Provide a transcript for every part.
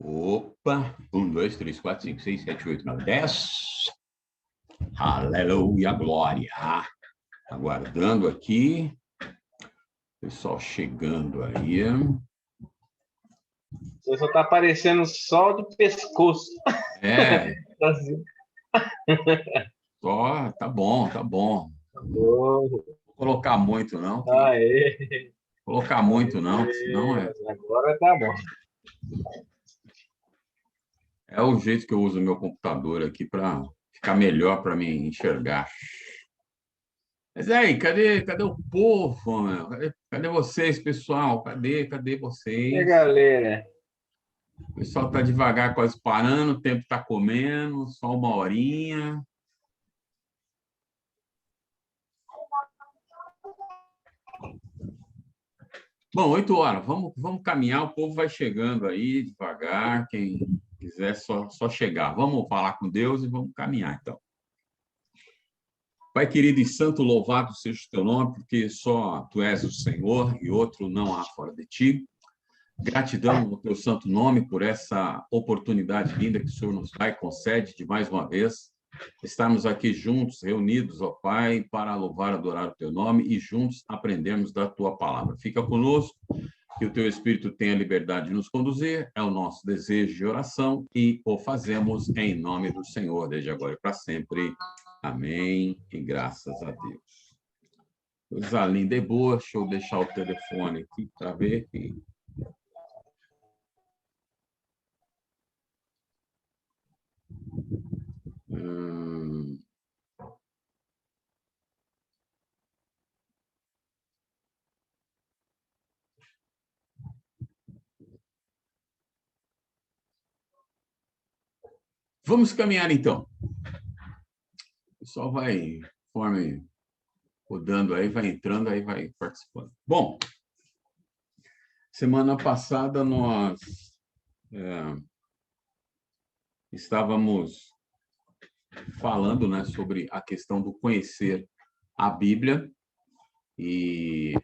Opa! 1, 2, 3, 4, 5, 6, 7, 8, 9, 10. Aleluia, glória! Aguardando aqui. Pessoal chegando aí. Você só tá aparecendo só do pescoço. É. Só, tá bom, tá bom. Não vou colocar muito, não. Aê. Colocar muito, não, senão é. Agora tá bom. É o jeito que eu uso o meu computador aqui para ficar melhor para me enxergar. Mas aí, cadê o povo, meu? Cadê vocês, pessoal? Cadê E vocês? aí, galera? O pessoal está devagar, quase parando, o tempo está comendo, só 1 horinha. Bom, 8 horas, vamos caminhar, o povo vai chegando aí devagar, quem quiser só chegar. Vamos falar com Deus e vamos caminhar, então. Pai querido e santo, louvado seja o teu nome, porque só tu és o Senhor e outro não há fora de ti. Gratidão ao teu santo nome por essa oportunidade linda que o Senhor nos dá e concede de mais uma vez estarmos aqui juntos, reunidos, ó Pai, para louvar, adorar o teu nome e juntos aprendermos da tua palavra. Fica conosco, que o teu Espírito tenha liberdade de nos conduzir, é o nosso desejo de oração e o fazemos em nome do Senhor, desde agora e para sempre. Amém e graças a Deus. Coisa linda e boa, deixa eu deixar o telefone aqui para ver que... Vamos caminhar, então. O pessoal vai, conforme rodando aí, vai entrando, aí vai participando. Bom, semana passada nós estávamos falando, né, sobre a questão do conhecer a Bíblia e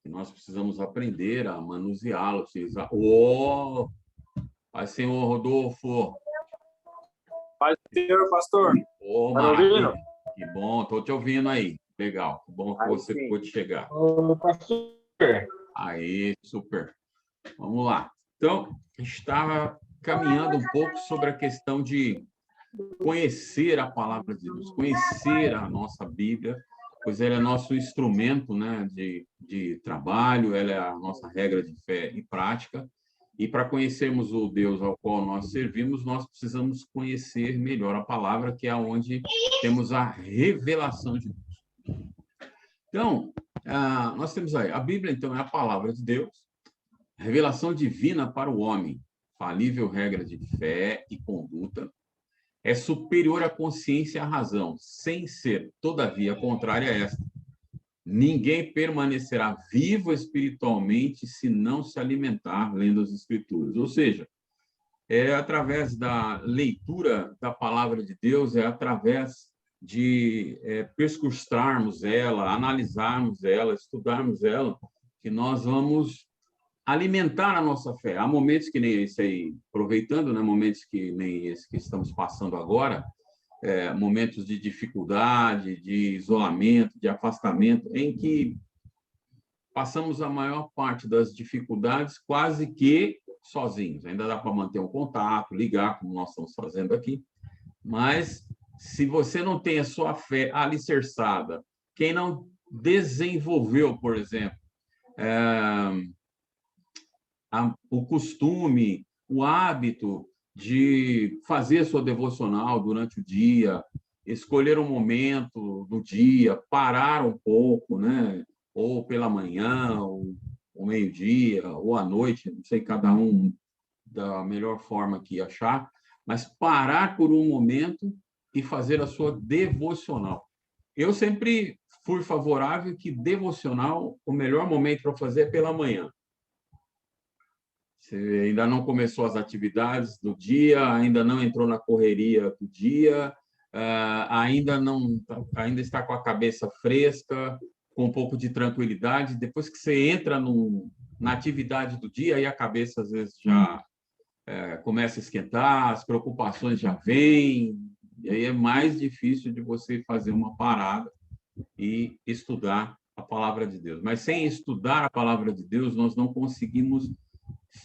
nós precisamos aprender a manuseá-la, utilizar... Oh! Pai, senhor Rodolfo! Pai, senhor pastor! Oh, maravilha! Que bom, estou te ouvindo aí. Legal, que bom que você pôde chegar. Ô, pastor. Aí, super. Vamos lá. Então, estava caminhando um pouco sobre a questão de conhecer a palavra de Deus, conhecer a nossa Bíblia, pois ela é nosso instrumento, né, de trabalho, ela é a nossa regra de fé e prática. E para conhecermos o Deus ao qual nós servimos, nós precisamos conhecer melhor a palavra, que é onde temos a revelação de Deus. Então, nós temos aí, a Bíblia, então, é a palavra de Deus, revelação divina para o homem, falível regra de fé e conduta, é superior à consciência e à razão, sem ser, todavia, contrária a esta. Ninguém permanecerá vivo espiritualmente se não se alimentar lendo as Escrituras. Ou seja, é através da leitura da palavra de Deus, é através de perscrutarmos ela, analisarmos ela, estudarmos ela, que nós vamos alimentar a nossa fé. Há momentos que nem esse aí, aproveitando, né, momentos que nem esse que estamos passando agora, momentos de dificuldade, de isolamento, de afastamento, em que passamos a maior parte das dificuldades quase que sozinhos. Ainda dá para manter um contato, ligar, como nós estamos fazendo aqui, mas se você não tem a sua fé alicerçada, quem não desenvolveu, por exemplo, o costume, o hábito de fazer sua devocional durante o dia, escolher um momento do dia, parar um pouco, né? Ou pela manhã, ou meio-dia, ou à noite, não sei, cada um da melhor forma que achar, mas parar por um momento e fazer a sua devocional. Eu sempre fui favorável que devocional, o melhor momento para fazer é pela manhã. Você ainda não começou as atividades do dia, ainda não entrou na correria do dia, ainda está com a cabeça fresca, com um pouco de tranquilidade. Depois que você entra na atividade do dia, aí a cabeça às vezes começa a esquentar, as preocupações já vêm, e aí é mais difícil de você fazer uma parada e estudar a palavra de Deus. Mas sem estudar a palavra de Deus, nós não conseguimos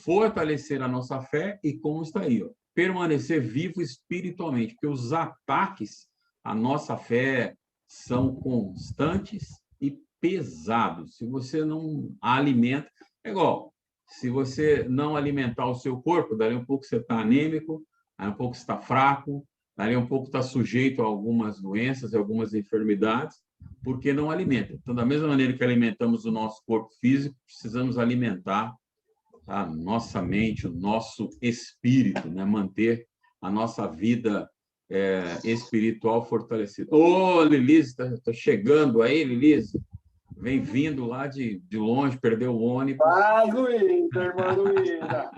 fortalecer a nossa fé e, como está aí, ó, permanecer vivo espiritualmente, porque os ataques à nossa fé são constantes e pesados. Se você não a alimenta, é igual, se você não alimentar o seu corpo, dali um pouco você está anêmico, dali um pouco você está fraco, dali um pouco está sujeito a algumas doenças, a algumas enfermidades, porque não alimenta. Então, da mesma maneira que alimentamos o nosso corpo físico, precisamos alimentar a nossa mente, o nosso espírito, né? Manter a nossa vida espiritual fortalecida. Ô, Lilise, está chegando aí, Lilise. Vem vindo lá de longe, perdeu o ônibus. Paz, Luísa, irmã Luísa.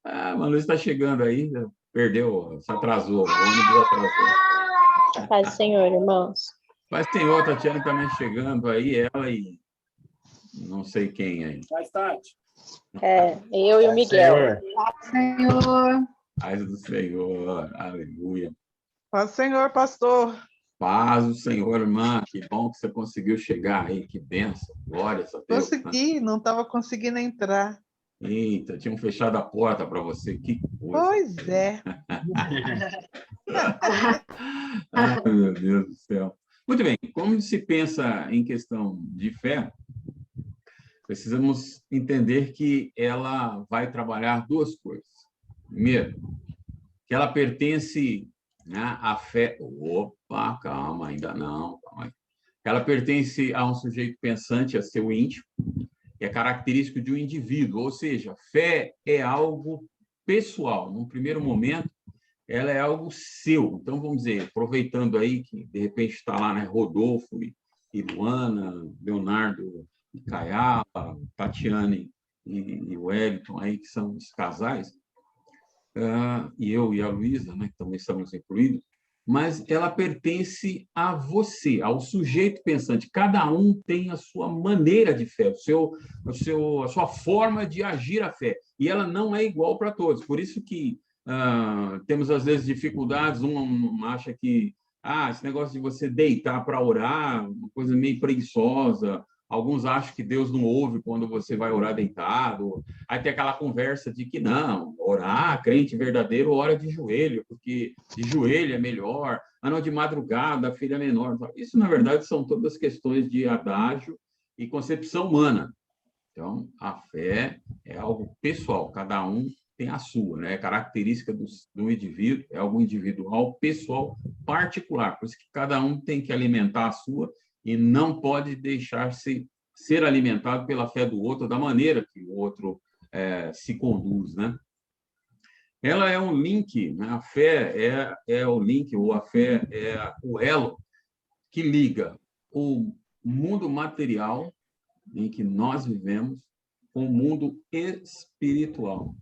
Ah, a Luísa está chegando aí, perdeu, se atrasou, o ônibus atrasou. Paz do Senhor, irmãos. Mas tem outra, Tatiana também chegando aí, ela e não sei quem aí. Mais tarde. Eu e o Miguel. Senhor. Paz do Senhor, aleluia. Paz do Senhor, pastor. Paz do Senhor, irmã, que bom que você conseguiu chegar aí, que bênção, glórias a Deus. Consegui, não estava conseguindo entrar. Eita, tinham fechado a porta para você, que coisa. Pois é. Ai, meu Deus do céu. Muito bem, como se pensa em questão de fé, precisamos entender que ela vai trabalhar duas coisas. Primeiro, que ela pertence, né, à fé... Opa, calma, ainda não. Calma aí. Ela pertence a um sujeito pensante, a seu íntimo, que é característico de um indivíduo, ou seja, fé é algo pessoal. Num primeiro momento, ela é algo seu. Então, vamos dizer, aproveitando aí que, de repente, está lá, né, Rodolfo e Luana, Leonardo e Caiala, Tatiane e Wellington, aí, que são os casais, e eu e a Luísa, né, que também estamos incluídos, mas ela pertence a você, ao sujeito pensante. Cada um tem a sua maneira de fé, a sua forma de agir a fé, e ela não é igual para todos. Por isso que temos, às vezes, dificuldades. Um acha que esse negócio de você deitar para orar, uma coisa meio preguiçosa. Alguns acham que Deus não ouve quando você vai orar deitado. Aí tem aquela conversa de que não, orar, crente verdadeiro, ora de joelho, porque de joelho é melhor. Não, de madrugada, a filha é menor. Isso, na verdade, são todas questões de adágio e concepção humana. Então, a fé é algo pessoal, cada um tem a sua, né? Característica do indivíduo, é algo individual, pessoal, particular. Por isso que cada um tem que alimentar a sua e não pode deixar-se ser alimentado pela fé do outro, da maneira que o outro se conduz, né? Ela é um link, né? A fé é o link, ou a fé é o elo que liga o mundo material em que nós vivemos com o mundo espiritual,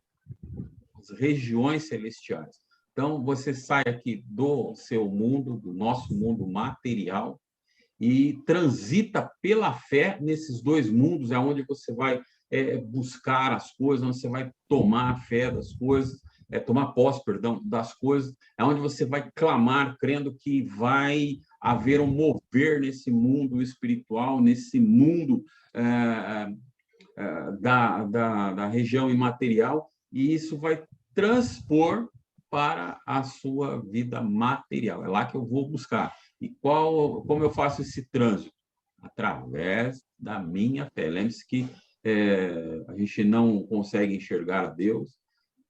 as regiões celestiais. Então, você sai aqui do seu mundo, do nosso mundo material, e transita pela fé nesses dois mundos, é onde você vai buscar as coisas, onde você vai tomar a fé das coisas, tomar posse, perdão, das coisas, é onde você vai clamar, crendo que vai haver um mover nesse mundo espiritual, nesse mundo da região imaterial, e isso vai transpor para a sua vida material. É lá que eu vou buscar. E como eu faço esse trânsito? Através da minha fé. Lembre-se que a gente não consegue enxergar a Deus,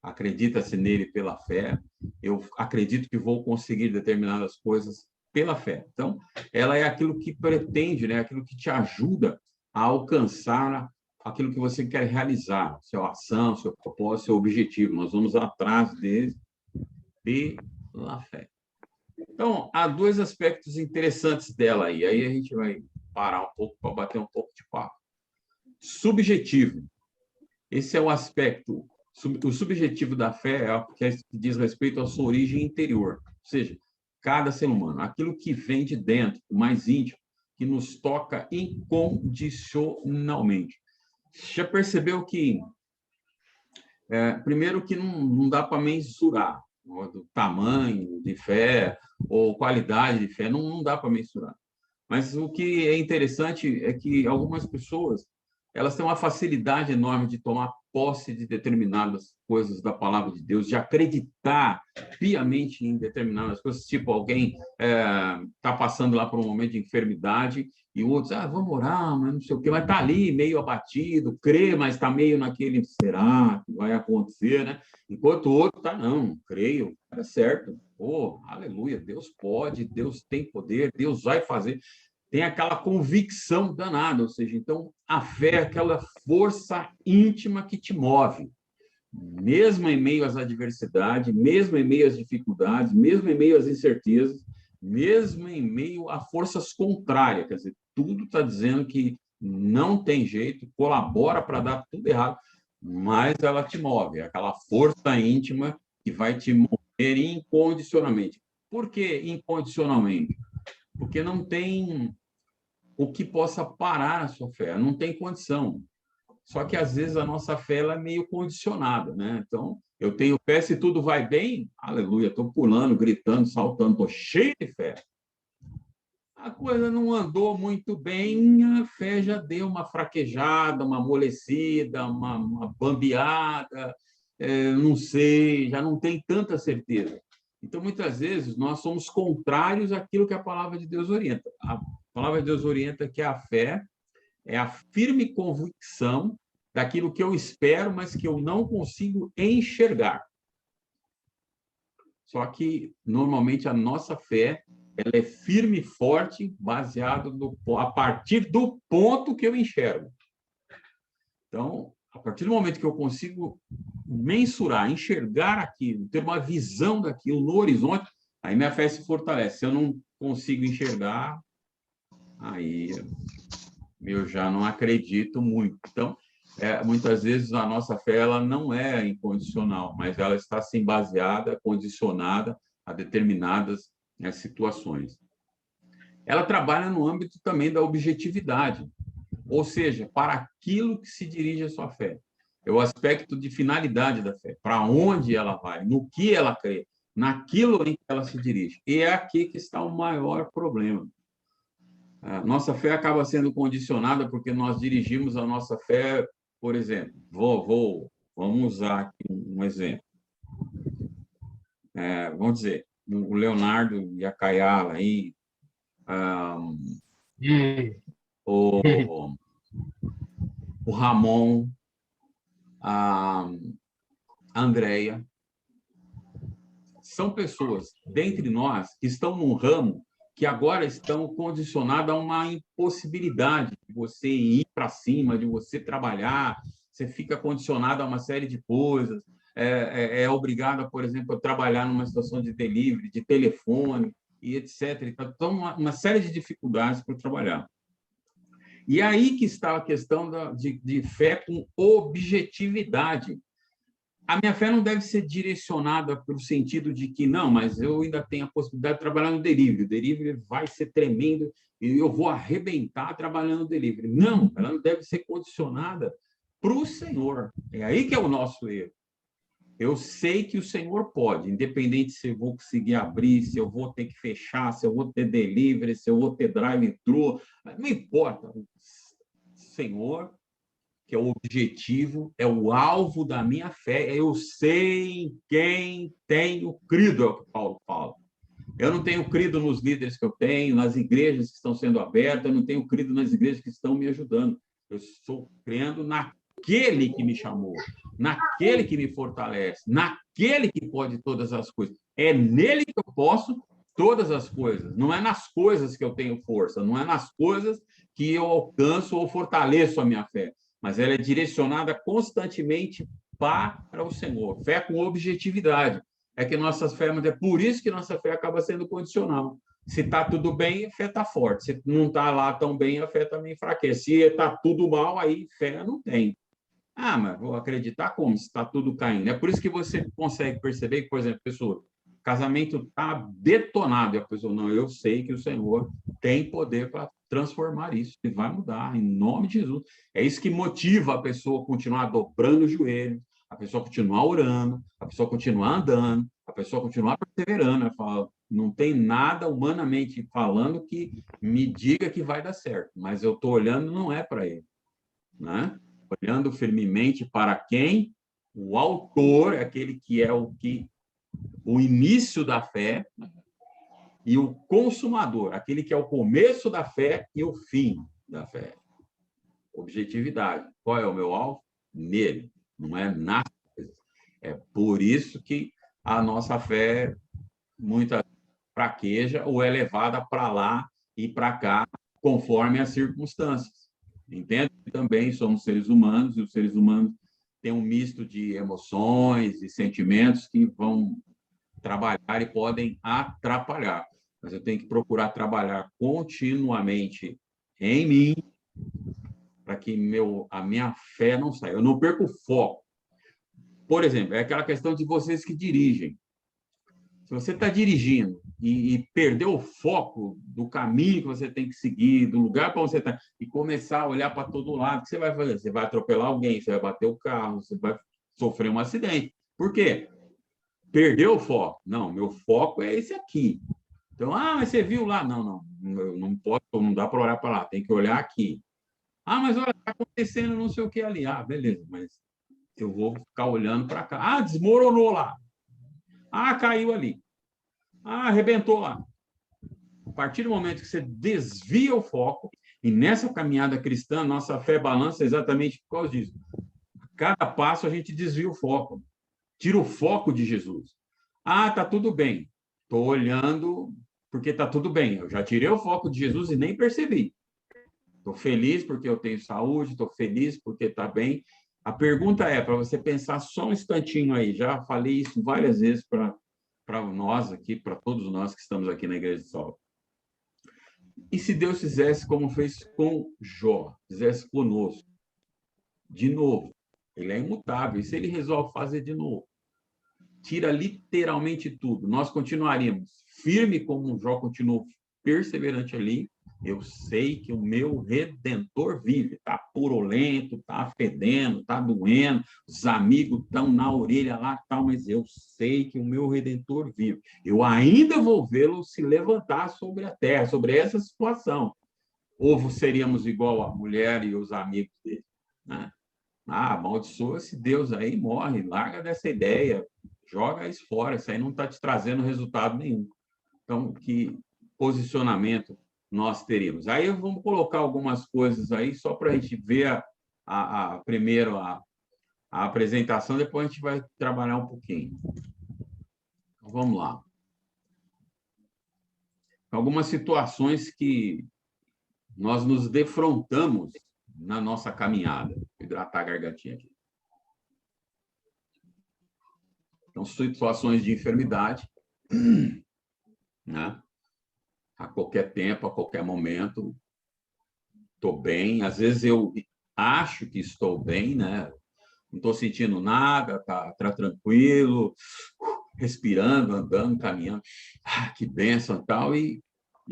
acredita-se nele pela fé. Eu acredito que vou conseguir determinadas coisas pela fé. Então, ela é aquilo que pretende, né? Aquilo que te ajuda a alcançar aquilo que você quer realizar, sua ação, seu propósito, seu objetivo. Nós vamos atrás dele pela fé. Então, há dois aspectos interessantes dela aí. Aí a gente vai parar um pouco para bater um pouco de papo. Subjetivo. Esse é o aspecto. O subjetivo da fé é o que diz respeito à sua origem interior. Ou seja, cada ser humano. Aquilo que vem de dentro, o mais íntimo, que nos toca incondicionalmente. Já percebeu que Primeiro que não dá para mensurar o tamanho de fé ou qualidade de fé, não dá para mensurar. Mas o que é interessante é que algumas pessoas elas têm uma facilidade enorme de tomar posse de determinadas coisas da palavra de Deus, de acreditar piamente em determinadas coisas, tipo alguém está passando lá por um momento de enfermidade e o outro diz, vamos orar, mas não sei o quê, mas está ali meio abatido, crê, mas está meio naquele, será que vai acontecer, né? Enquanto o outro está, não, creio, é certo, aleluia, Deus pode, Deus tem poder, Deus vai fazer. Tem aquela convicção danada, ou seja, então a fé é aquela força íntima que te move, mesmo em meio às adversidades, mesmo em meio às dificuldades, mesmo em meio às incertezas, mesmo em meio a forças contrárias, quer dizer, tudo está dizendo que não tem jeito, colabora para dar tudo errado, mas ela te move, é aquela força íntima que vai te mover incondicionalmente. Por que incondicionalmente? Porque não tem o que possa parar a sua fé, não tem condição. Só que, às vezes, a nossa fé ela é meio condicionada, né? Então, eu tenho fé, se tudo vai bem, aleluia, estou pulando, gritando, saltando, estou cheio de fé. A coisa não andou muito bem, a fé já deu uma fraquejada, uma amolecida, uma bambeada, não sei, já não tem tanta certeza. Então, muitas vezes, nós somos contrários àquilo que a palavra de Deus orienta. A palavra de Deus orienta que a fé é a firme convicção daquilo que eu espero, mas que eu não consigo enxergar. Só que, normalmente, a nossa fé ela é firme e forte, baseado a partir do ponto que eu enxergo. Então, a partir do momento que eu consigo mensurar, enxergar aquilo, ter uma visão daquilo no horizonte, aí minha fé se fortalece. Se eu não consigo enxergar, aí eu já não acredito muito. Então, muitas vezes a nossa fé ela não é incondicional, mas ela está sim baseada, condicionada a determinadas situações. Ela trabalha no âmbito também da objetividade, ou seja, para aquilo que se dirige a sua fé. É o aspecto de finalidade da fé, para onde ela vai, no que ela crê, naquilo em que ela se dirige. E é aqui que está o maior problema. A nossa fé acaba sendo condicionada porque nós dirigimos a nossa fé, por exemplo, vamos usar aqui um exemplo. Vamos dizer, o Leonardo e a Caiala aí, o Ramon, a Andréia, são pessoas dentre nós que estão num ramo que agora estão condicionadas a uma impossibilidade de você ir para cima, de você trabalhar, você fica condicionado a uma série de coisas, é obrigado, por exemplo, a trabalhar numa situação de delivery, de telefone, e etc. Então, uma série de dificuldades para trabalhar. E aí que está a questão de fé com objetividade. A minha fé não deve ser direcionada pelo sentido de que, não, mas eu ainda tenho a possibilidade de trabalhar no delivery. O delivery vai ser tremendo e eu vou arrebentar trabalhando no delivery. Não, ela não deve ser condicionada para o Senhor. É aí que é o nosso erro. Eu sei que o Senhor pode, independente se eu vou conseguir abrir, se eu vou ter que fechar, se eu vou ter delivery, se eu vou ter drive-thru, não importa. O Senhor, que é o objetivo, é o alvo da minha fé, eu sei em quem tenho crido, é o que Paulo fala. Eu não tenho crido nos líderes que eu tenho, nas igrejas que estão sendo abertas, eu não tenho crido nas igrejas que estão me ajudando. Eu estou crendo naquele que me chamou, naquele que me fortalece, naquele que pode todas as coisas. É nele que eu posso todas as coisas. Não é nas coisas que eu tenho força, não é nas coisas que eu alcanço ou fortaleço a minha fé, mas ela é direcionada constantemente para o Senhor. Fé com objetividade. É que nossa fé, mas é por isso que nossa fé acaba sendo condicional. Se está tudo bem, a fé está forte. Se não está lá tão bem, a fé também enfraquece. Se está tudo mal, aí fé não tem. Ah, mas vou acreditar como? Se está tudo caindo. É por isso que você consegue perceber que, por exemplo, pessoa, o casamento está detonado. E a pessoa, não, eu sei que o Senhor tem poder para transformar isso. E vai mudar, em nome de Jesus. É isso que motiva a pessoa a continuar dobrando o joelho, a pessoa continuar orando, a pessoa continuar andando, a pessoa continuar perseverando. Ela fala, não tem nada humanamente falando que me diga que vai dar certo, mas eu estou olhando, não é para ele, né? Olhando firmemente para quem? O autor, aquele que é o início da fé, e o consumador, aquele que é o começo da fé e o fim da fé. Objetividade. Qual é o meu alvo? Nele, não é nas coisas. É por isso que a nossa fé muita fraqueja ou é levada para lá e para cá, conforme as circunstâncias. Entende? Também somos seres humanos, e os seres humanos têm um misto de emoções e sentimentos que vão trabalhar e podem atrapalhar. Mas eu tenho que procurar trabalhar continuamente em mim para que a minha fé não saia. Eu não perco o foco. Por exemplo, é aquela questão de vocês que dirigem. Se você está dirigindo e perdeu o foco do caminho que você tem que seguir, do lugar para você está, e começar a olhar para todo lado, o que você vai fazer? Você vai atropelar alguém, você vai bater o carro, você vai sofrer um acidente. Por quê? Perdeu o foco. Não, meu foco é esse aqui. Então, mas você viu lá? Não, não posso, não dá para olhar para lá, tem que olhar aqui. Mas olha, está acontecendo não sei o que ali. Beleza, mas eu vou ficar olhando para cá. Desmoronou lá. Caiu ali. Arrebentou lá. A partir do momento que você desvia o foco, e nessa caminhada cristã, nossa fé balança exatamente por causa disso. A cada passo a gente desvia o foco. Tira o foco de Jesus. Tá tudo bem. Estou olhando porque está tudo bem. Eu já tirei o foco de Jesus e nem percebi. Estou feliz porque eu tenho saúde, estou feliz porque está bem. A pergunta é para você pensar só um instantinho aí. Já falei isso várias vezes para nós aqui, para todos nós que estamos aqui na Igreja de Sol. E se Deus fizesse como fez com Jó, fizesse conosco, de novo? Ele é imutável. E se ele resolve fazer de novo? Tira literalmente tudo. Nós continuaríamos firme como Jó continuou perseverante ali. Eu sei que o meu Redentor vive. Está purulento, está fedendo, está doendo, os amigos estão na orelha lá, tal, mas eu sei que o meu Redentor vive. Eu ainda vou vê-lo se levantar sobre a terra, sobre essa situação. Ou seríamos igual a mulher e os amigos dele, né? Amaldiçoa esse Deus aí, morre, larga dessa ideia, joga isso fora, isso aí não está te trazendo resultado nenhum. Então, que posicionamento nós teríamos? Aí vamos colocar algumas coisas aí, só para a gente ver primeiro a apresentação, depois a gente vai trabalhar um pouquinho. Então, vamos lá. Algumas situações que nós nos defrontamos na nossa caminhada. Vou hidratar a gargantinha aqui. Então, situações de enfermidade, né? A qualquer tempo, a qualquer momento, estou bem. Às vezes eu acho que estou bem, né? Não estou sentindo nada, tá tranquilo, respirando, andando, caminhando. Que bênção e tal. E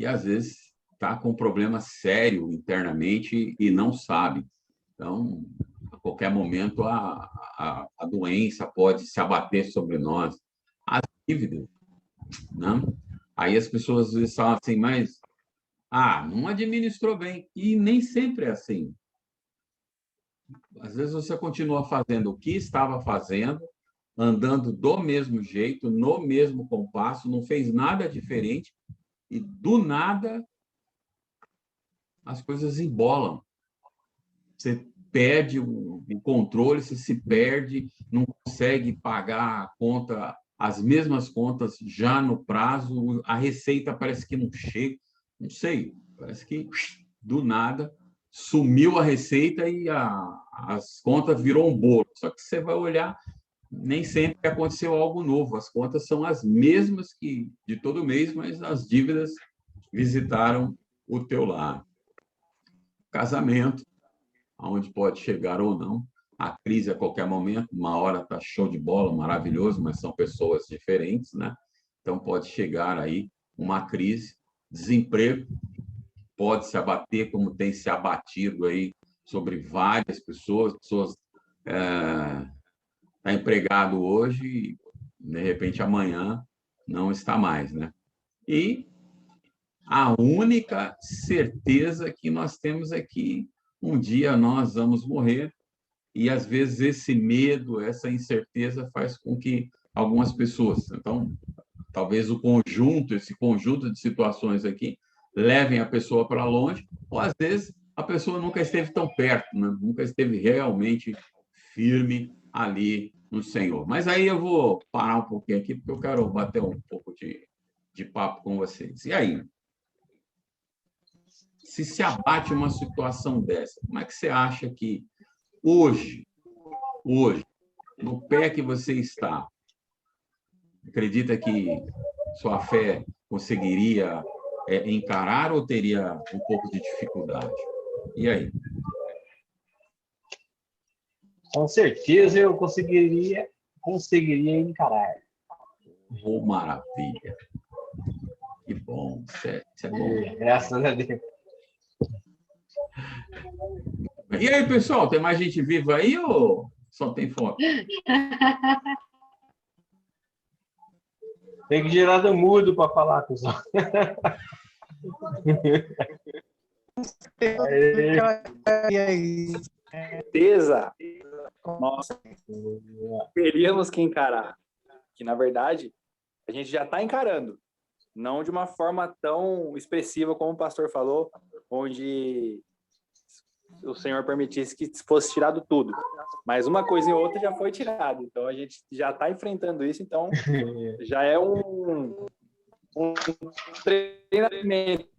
às vezes está com um problema sério internamente e não sabe. Então, a qualquer momento, a doença pode se abater sobre nós. As dívidas, né? Aí as pessoas às vezes falam assim, mas não administrou bem. E nem sempre é assim. Às vezes você continua fazendo o que estava fazendo, andando do mesmo jeito, no mesmo compasso, não fez nada diferente, e do nada as coisas embolam. Você perde o controle, você se perde, não consegue pagar a conta, as mesmas contas já no prazo, a receita parece que não chega, não sei, parece que do nada sumiu a receita e as contas virou um bolo. Só que você vai olhar, nem sempre aconteceu algo novo, as contas são as mesmas que de todo mês, mas as dívidas visitaram o teu lar. Casamento, aonde pode chegar ou não, a crise a qualquer momento, uma hora está show de bola, maravilhoso, mas são pessoas diferentes, né? Então pode chegar aí uma crise, desemprego, pode se abater, como tem se abatido aí sobre várias pessoas está empregado hoje e, de repente, amanhã não está mais, né? E a única certeza que nós temos é que um dia nós vamos morrer, e às vezes esse medo, essa incerteza faz com que algumas pessoas, então, talvez esse conjunto de situações aqui, levem a pessoa para longe, ou às vezes a pessoa nunca esteve tão perto, né? Nunca esteve realmente firme ali no Senhor. Mas aí eu vou parar um pouquinho aqui, porque eu quero bater um pouco de papo com vocês. E aí? Se abate uma situação dessa, como é que você acha que hoje, no pé que você está, acredita que sua fé conseguiria encarar ou teria um pouco de dificuldade? E aí? Com certeza eu conseguiria encarar. Oh, maravilha! Que bom, isso é bom. Graças a Deus. E aí, pessoal, tem mais gente viva aí ou só tem foto? Tem que girar do mudo para falar com os outros. E aí? Certeza. Nossa, teríamos que encarar. Que, na verdade, a gente já está encarando. Não de uma forma tão expressiva como o pastor falou, onde o Senhor permitisse que fosse tirado tudo. Mas uma coisa e outra já foi tirado. Então, a gente já está enfrentando isso. Então, já é um treinamento,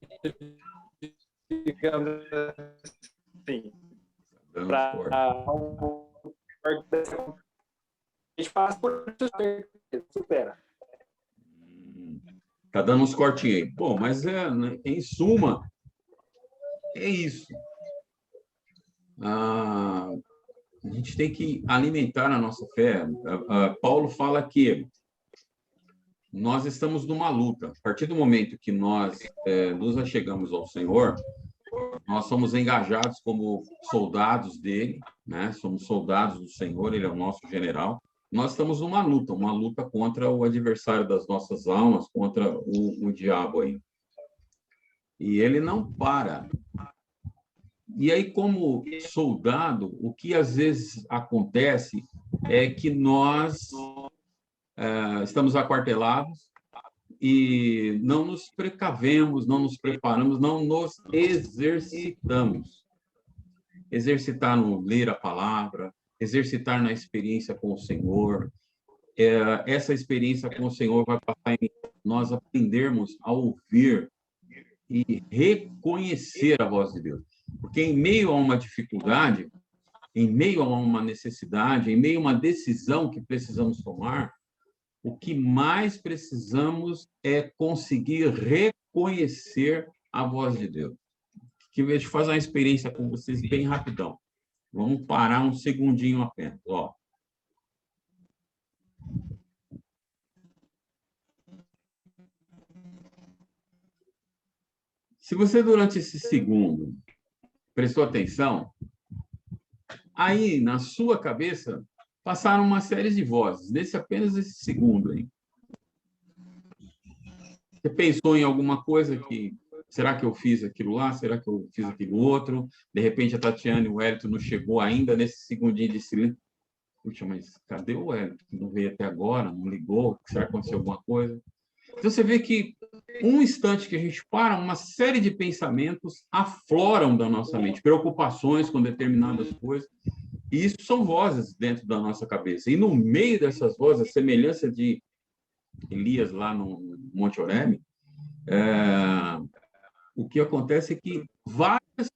digamos assim, para a gente passa por supera. Tá dando uns cortinhos aí. Bom, mas em suma, é isso. A gente tem que alimentar a nossa fé. Paulo fala que nós estamos numa luta. A partir do momento que nós nos achegamos ao Senhor, nós somos engajados como soldados dele, né? Somos soldados do Senhor, ele é o nosso general. Nós estamos numa luta contra o adversário das nossas almas, contra o diabo aí. E ele não para. E aí, como soldado, o que às vezes acontece é que nós estamos aquartelados e não nos precavemos, não nos preparamos, não nos exercitamos. Exercitar no ler a palavra, exercitar na experiência com o Senhor. Essa experiência com o Senhor vai passar em nós aprendermos a ouvir e reconhecer a voz de Deus. Porque em meio a uma dificuldade, em meio a uma necessidade, em meio a uma decisão que precisamos tomar, o que mais precisamos é conseguir reconhecer a voz de Deus. Que eu vou fazer uma experiência com vocês bem rapidão. Vamos parar um segundinho apenas. Ó. Se você, durante esse segundo, prestou atenção, aí, na sua cabeça, passaram uma série de vozes, apenas esse segundo aí. Você pensou em alguma coisa que... Será que eu fiz aquilo lá? Será que eu fiz aquilo outro? De repente, a Tatiana e o Wellington não chegou ainda nesse segundinho de silêncio. Puxa, mas cadê o Wellington? Não veio até agora, não ligou? Será que aconteceu alguma coisa? Então, você vê que um instante que a gente para, uma série de pensamentos afloram da nossa mente, preocupações com determinadas coisas, e isso são vozes dentro da nossa cabeça. E no meio dessas vozes, a semelhança de Elias lá no Monte Horebe, o que acontece é que várias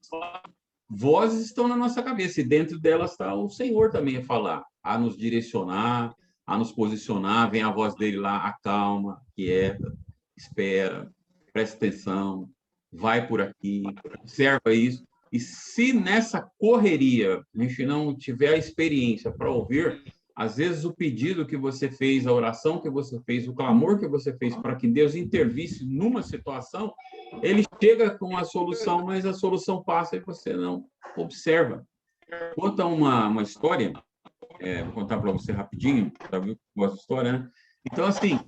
vozes estão na nossa cabeça, e dentro delas está o Senhor também a falar, a nos direcionar, a nos posicionar. Vem a voz dele lá: acalma, quieta, espera, presta atenção, vai por aqui, observa isso. E se nessa correria a gente não tiver a experiência para ouvir, às vezes o pedido que você fez, a oração que você fez, o clamor que você fez para que Deus intervisse numa situação, ele chega com a solução, mas a solução passa e você não observa. Conta uma história Vou contar para você rapidinho, para ver a história, né? Então, assim,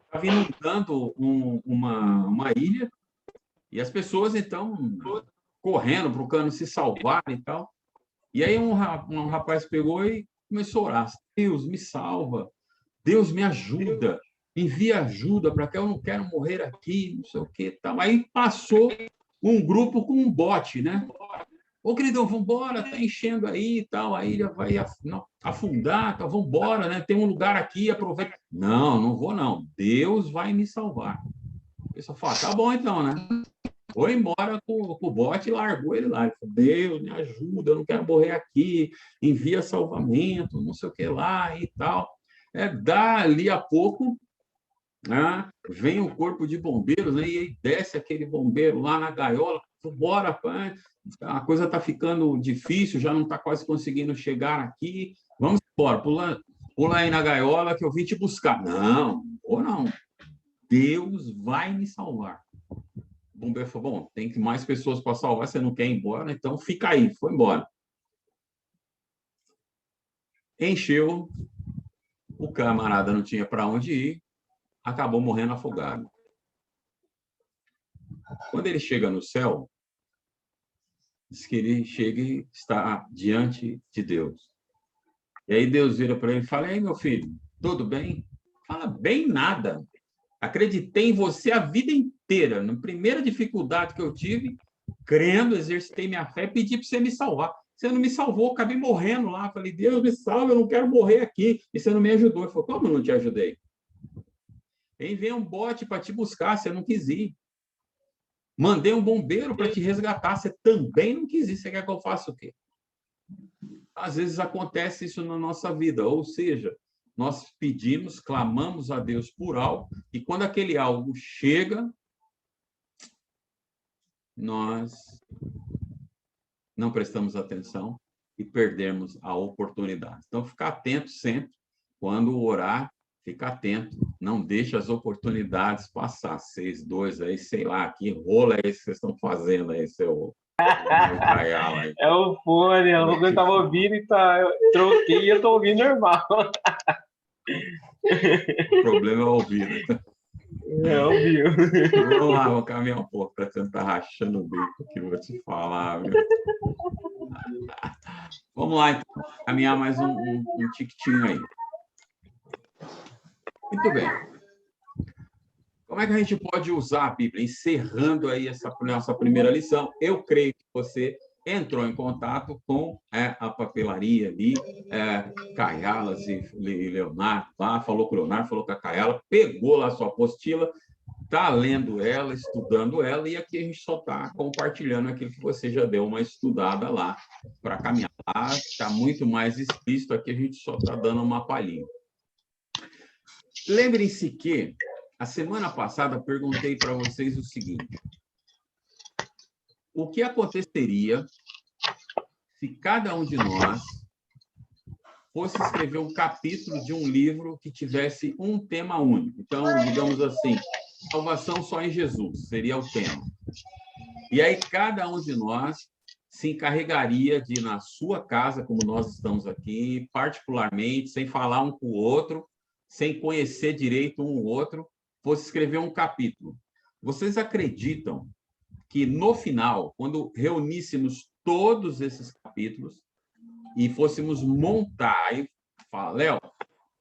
estava inundando uma ilha e as pessoas, então, correndo, procurando se salvar e tal. E aí um rapaz pegou e começou a orar. Deus, me salva. Deus, me ajuda. Envia ajuda para que eu não quero morrer aqui, não sei o que. Tal. Aí passou um grupo com um bote, né? Ô, queridão, vamos embora, tá enchendo aí e tal, a ilha vai afundar, tá, vamos embora, né? Tem um lugar aqui, aproveita. Não, não vou não. Deus vai me salvar. O pessoal fala, tá bom então, né? Foi embora com o bote e largou ele lá. Ele falou, Deus, me ajuda, eu não quero morrer aqui, envia salvamento, não sei o que lá e tal. Dali a pouco, né, vem o corpo de bombeiros, né, e aí desce aquele bombeiro lá na gaiola, bora, pai, a coisa está ficando difícil, já não está quase conseguindo chegar aqui, vamos embora, pula aí na gaiola que eu vim te buscar. Não, ou não, Deus vai me salvar. O bombeiro falou, bom, tem mais pessoas para salvar, você não quer ir embora, então fica aí, foi embora. Encheu, o camarada não tinha para onde ir, acabou morrendo afogado. Quando ele chega no céu, diz que ele chega e está diante de Deus. E aí Deus vira para ele e fala, ei, meu filho, tudo bem? Fala, bem nada. Acreditei em você a vida inteira. Na primeira dificuldade que eu tive, crendo, exercitei minha fé, pedi para você me salvar. Você não me salvou, acabei morrendo lá. Falei, Deus me salva, eu não quero morrer aqui. E você não me ajudou. Ele falou, como eu não te ajudei? Enviei um bote para te buscar, você não quis ir. Mandei um bombeiro para te resgatar, você também não quis ir. Você quer que eu faça o quê? Às vezes acontece isso na nossa vida, ou seja, nós pedimos, clamamos a Deus por algo, e quando aquele algo chega, nós não prestamos atenção e perdemos a oportunidade. Então, ficar atento sempre, quando orar, fica atento, não deixe as oportunidades passar. 6-2 aí, sei lá, que rolo é esse que vocês estão fazendo aí, seu... Aí. É o fone, eu estava ouvindo e eu troquei e eu estou ouvindo normal. O problema é o ouvido. Ouviu. Vamos lá, vou caminhar um pouco para tentar rachando o bico que eu vou te falar. Viu? Vamos lá, então, caminhar mais um tiquitinho aí. Muito bem. Como é que a gente pode usar a Bíblia? Encerrando aí essa nossa primeira lição, eu creio que você entrou em contato com a papelaria ali, Caialas e Leonardo lá, falou com o Leonardo, falou com a Caiala, pegou lá a sua apostila, está lendo ela, estudando ela, e aqui a gente só está compartilhando aquilo que você já deu uma estudada lá para caminhar. Lá está muito mais explícito, aqui a gente só está dando uma palhinha. Lembrem-se que a semana passada perguntei para vocês o seguinte: o que aconteceria se cada um de nós fosse escrever um capítulo de um livro que tivesse um tema único? Então, digamos assim, salvação só em Jesus seria o tema. E aí cada um de nós se encarregaria de, na sua casa, como nós estamos aqui, particularmente, sem falar um com o outro, sem conhecer direito um o outro, fosse escrever um capítulo. Vocês acreditam que, no final, quando reuníssemos todos esses capítulos e fôssemos montar, aí fala, Léo,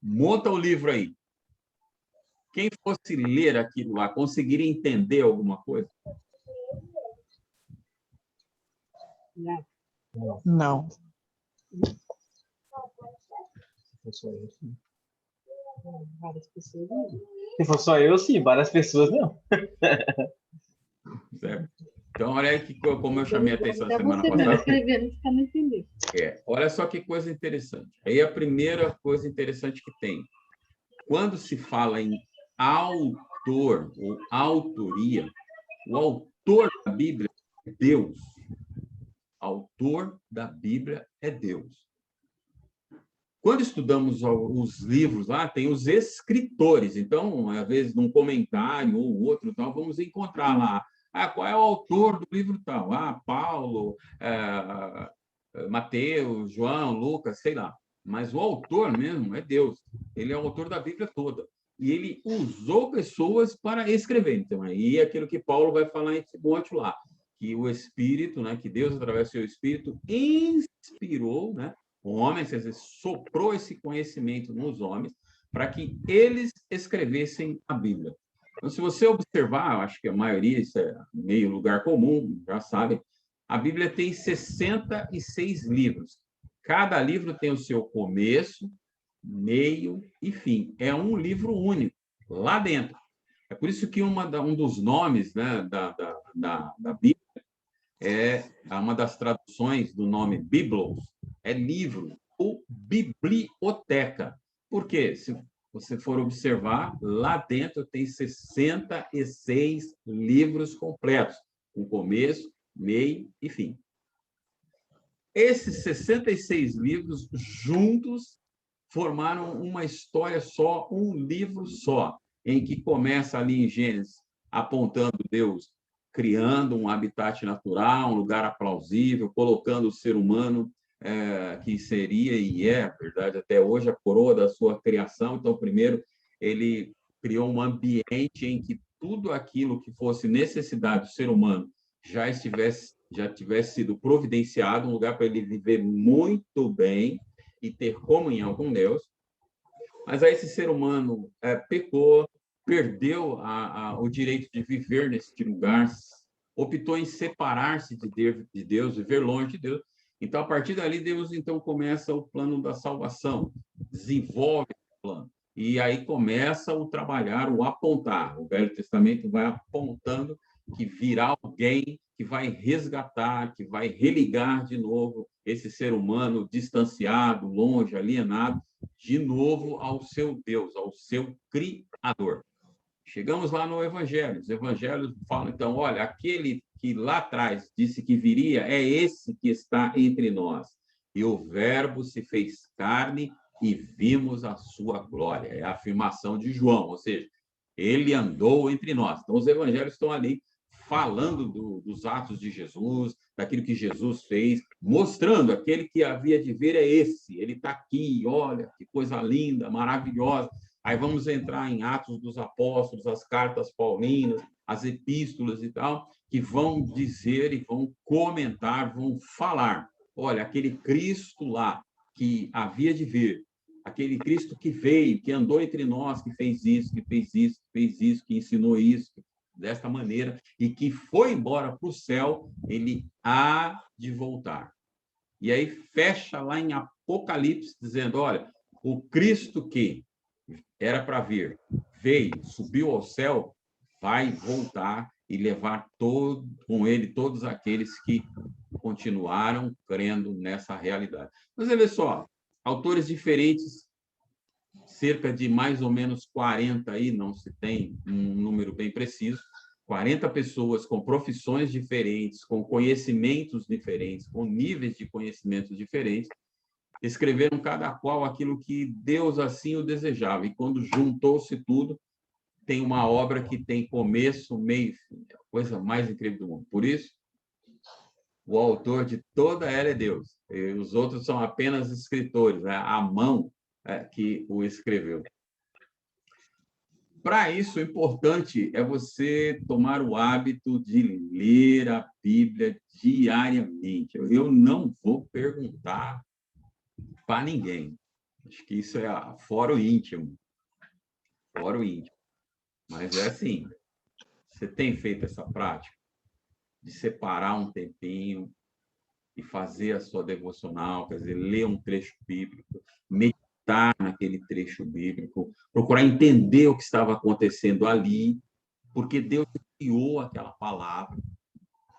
monta o livro aí. Quem fosse ler aquilo lá, conseguiria entender alguma coisa? Não. Se for só eu, sim. Várias pessoas, não. Certo? Então, olha aí que, como eu chamei a atenção semana passada. Olha só que coisa interessante. Aí a primeira coisa interessante que tem. Quando se fala em autor ou autoria, o autor da Bíblia é Deus. O autor da Bíblia é Deus. Quando estudamos os livros lá, tem os escritores. Então, às vezes, num comentário ou outro, então, vamos encontrar lá qual é o autor do livro tal. Paulo, Mateus, João, Lucas, sei lá. Mas o autor mesmo é Deus. Ele é o autor da Bíblia toda. E ele usou pessoas para escrever. Então, aí é aquilo que Paulo vai falar em Timóteo lá, que o Espírito, né, que Deus, através do seu Espírito, inspirou, né, homens, quer dizer, soprou esse conhecimento nos homens para que eles escrevessem a Bíblia. Então, se você observar, acho que a maioria, isso é meio lugar comum, já sabe, a Bíblia tem 66 livros. Cada livro tem o seu começo, meio e fim. É um livro único, lá dentro. É por isso que um dos nomes, né, da Bíblia é uma das traduções do nome Biblos, é livro ou biblioteca. Por quê? Se você for observar, lá dentro tem 66 livros completos, com começo, meio e fim. Esses 66 livros juntos formaram uma história só, um livro só, em que começa ali em Gênesis, apontando Deus criando um habitat natural, um lugar aplausível, colocando o ser humano, que seria e é, na verdade, até hoje, a coroa da sua criação. Então, primeiro, ele criou um ambiente em que tudo aquilo que fosse necessidade do ser humano já tivesse sido providenciado, um lugar para ele viver muito bem e ter comunhão com Deus. Mas aí esse ser humano pecou, perdeu o direito de viver nesse lugar, optou em separar-se de Deus, viver longe de Deus. Então, a partir dali, Deus então começa o plano da salvação, desenvolve o plano. E aí começa o trabalhar, o apontar. O Velho Testamento vai apontando que virá alguém que vai resgatar, que vai religar de novo esse ser humano distanciado, longe, alienado, de novo ao seu Deus, ao seu Criador. Chegamos lá no Evangelho. Os Evangelhos falam, então, olha, aquele que lá atrás disse que viria é esse que está entre nós. E o Verbo se fez carne e vimos a sua glória. É a afirmação de João, ou seja, ele andou entre nós. Então, os Evangelhos estão ali falando dos atos de Jesus, daquilo que Jesus fez, mostrando aquele que havia de vir é esse. Ele está aqui, olha, que coisa linda, maravilhosa. Aí vamos entrar em Atos dos Apóstolos, as cartas paulinas, as epístolas e tal, que vão dizer e vão comentar, vão falar. Olha, aquele Cristo lá que havia de vir, aquele Cristo que veio, que andou entre nós, que fez isso, que fez isso, que fez isso, que ensinou isso, desta maneira, e que foi embora para o céu, ele há de voltar. E aí fecha lá em Apocalipse, dizendo, olha, o Cristo que era para vir, veio, subiu ao céu, vai voltar e levar com ele todos aqueles que continuaram crendo nessa realidade. Mas olha só, autores diferentes, cerca de mais ou menos 40 aí, não se tem um número bem preciso, 40 pessoas com profissões diferentes, com conhecimentos diferentes, com níveis de conhecimentos diferentes, escreveram cada qual aquilo que Deus assim o desejava. E quando juntou-se tudo, tem uma obra que tem começo, meio e fim. É a coisa mais incrível do mundo. Por isso, o autor de toda ela é Deus. E os outros são apenas escritores, né? A mão que o escreveu. Para isso, o importante é você tomar o hábito de ler a Bíblia diariamente. Eu não vou perguntar para ninguém. Acho que isso é fora o íntimo. Fora o íntimo. Mas é assim, você tem feito essa prática de separar um tempinho e fazer a sua devocional, quer dizer, ler um trecho bíblico, meditar naquele trecho bíblico, procurar entender o que estava acontecendo ali, porque Deus criou aquela palavra,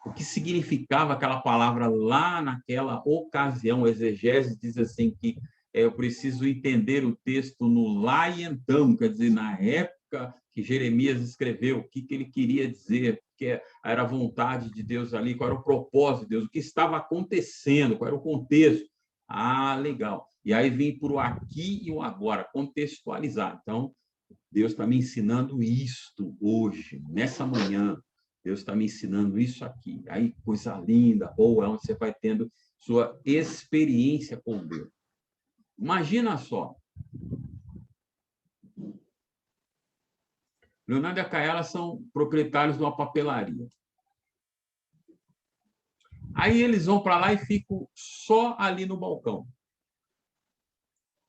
o que significava aquela palavra lá naquela ocasião. O exegese diz assim que eu preciso entender o texto no lá e então, quer dizer, na época que Jeremias escreveu, o que ele queria dizer, que era a vontade de Deus ali, qual era o propósito de Deus, o que estava acontecendo, qual era o contexto. Ah, legal. E aí vem para o aqui e o agora, contextualizar. Então, Deus está me ensinando isto hoje, nessa manhã. Deus está me ensinando isso aqui. Aí, coisa linda, ou é onde você vai tendo sua experiência com Deus. Imagina só. Leonardo e a Kaela são proprietários de uma papelaria. Aí eles vão para lá e ficam só ali no balcão.